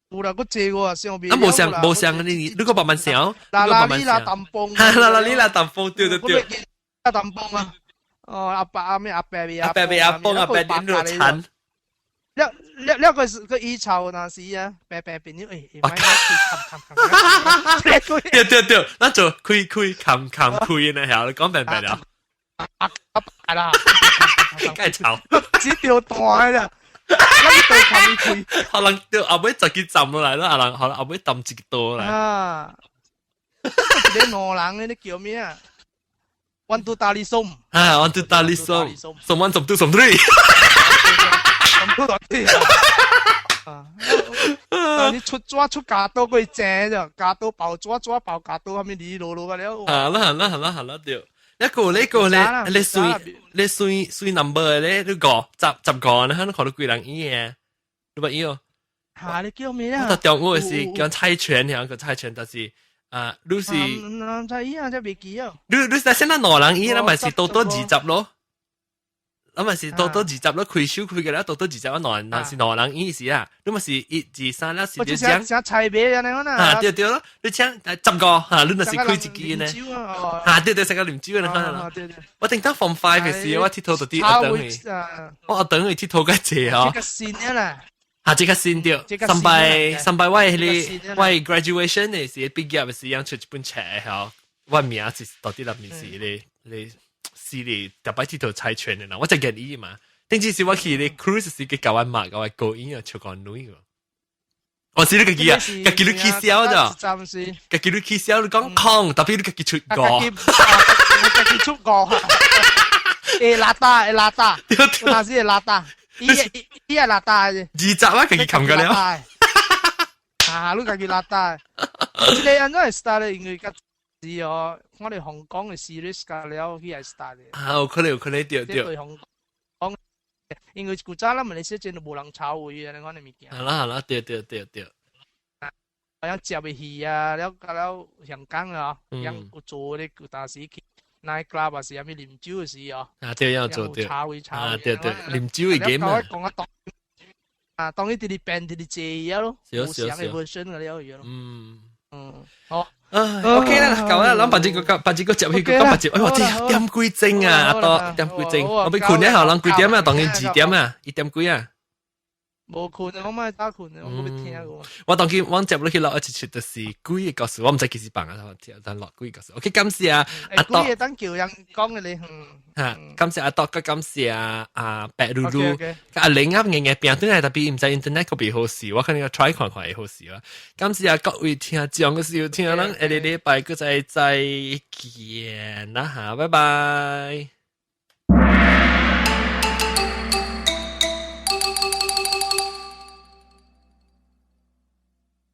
有啦，個借個上邊。冇上你個慢慢上，嗱你啦淡風。嗱你啦淡風，對。啊淡風啊！哦，阿伯阿咩阿伯咪阿伯點落產？呢個衣袖那時啊，白變咗誒，唔係對，那就開冚開呢嚇，你講白啦。係啦，梗係炒，只條袋啦，你對琴佢可能到後尾就幾浸落嚟咯，可能後尾抌自己多嚟。啊，一個挪人咧，你叫咩啊？One two 大力松啊，one two 大力松，some one some two some three。咁都對啊！你出抓出假刀佢正就假刀爆抓爆假刀，後面你攞攞嘅了。係啦，對。一個咧，你算 number 咧，你個十個咧，你看到幾人醫嘅？你唔要？嚇！你叫咩啊？我中午是叫猜拳，兩個猜拳，但是啊，你是唔知醫啊，真係未記啊！你係先得兩人醫，你咪是多多二十咯。咁咪是多多二十咯，開手開嘅啦，多多二十啊，嗱是兩人意思啦，你咪是一二三啦，是就講，想猜別人嚟啦，啊對咯，你請10個嚇，你咪是開自己呢，啊對食個啉酒啦，嚇，我定得 Form 5嘅時，我鐵頭到啲我等佢，我等佢鐵頭嘅謝嗬，即刻先啦，嚇即刻先掉，三拜我graduation 嘅時畢業嘅時，樣出一本冊嗬，我名是到啲入面是你。是你特別鐵頭猜拳嘅啦，我就見伊嘛。頂次是我去你 cruise 時嘅教我媽，教我高音啊，唱個女個。我是你個記啊，個記你起笑咋？個記你起笑你講空，特別你個記出歌。個記出歌。誒邋遢，那是邋遢，伊係邋遢啫。20啊，個記冚個了。啊，你個記邋遢。即係安怎係 start 咧？因為個是哦，我哋香港嘅 series 㗎了，佢係 start 嘅。啊，有可能對。香港，因為古早啦，咪你寫真都冇人炒會啊，你講你物件。係啦，對。我有接嘅戲啊，了香港啊，有做啲當時去 night club 啊，是有咩啉酒嘅時哦。啊，對，要做對。炒會。啊，對，啉酒嘅 game 啊。講一當啊，當呢啲 band 啲借嘢咯，冇想嘅 version 嘅了嘢咯。好。OK 啦，夠啦，諗八字個接去個八字，哎我知點幾鐘啊，阿多點幾鐘，我俾困一下，諗幾點啊，當然2點啊，1點幾啊。冇困啊，我咪打困啊，我冇聽過。我當佢往接落去落一次就是幾個角色，我唔知幾時辦啊，但落幾個角色。OK， 感謝啊，阿多。幾個等叫人講嘅你，嚇，感謝阿多，個感謝阿白露露，阿玲啊，硬病都係特別唔使 internet 嗰邊好事，我肯定要 try 看係好事啦。感謝啊各位聽眾嘅時候，聽人下禮拜個再見啦嚇，拜拜。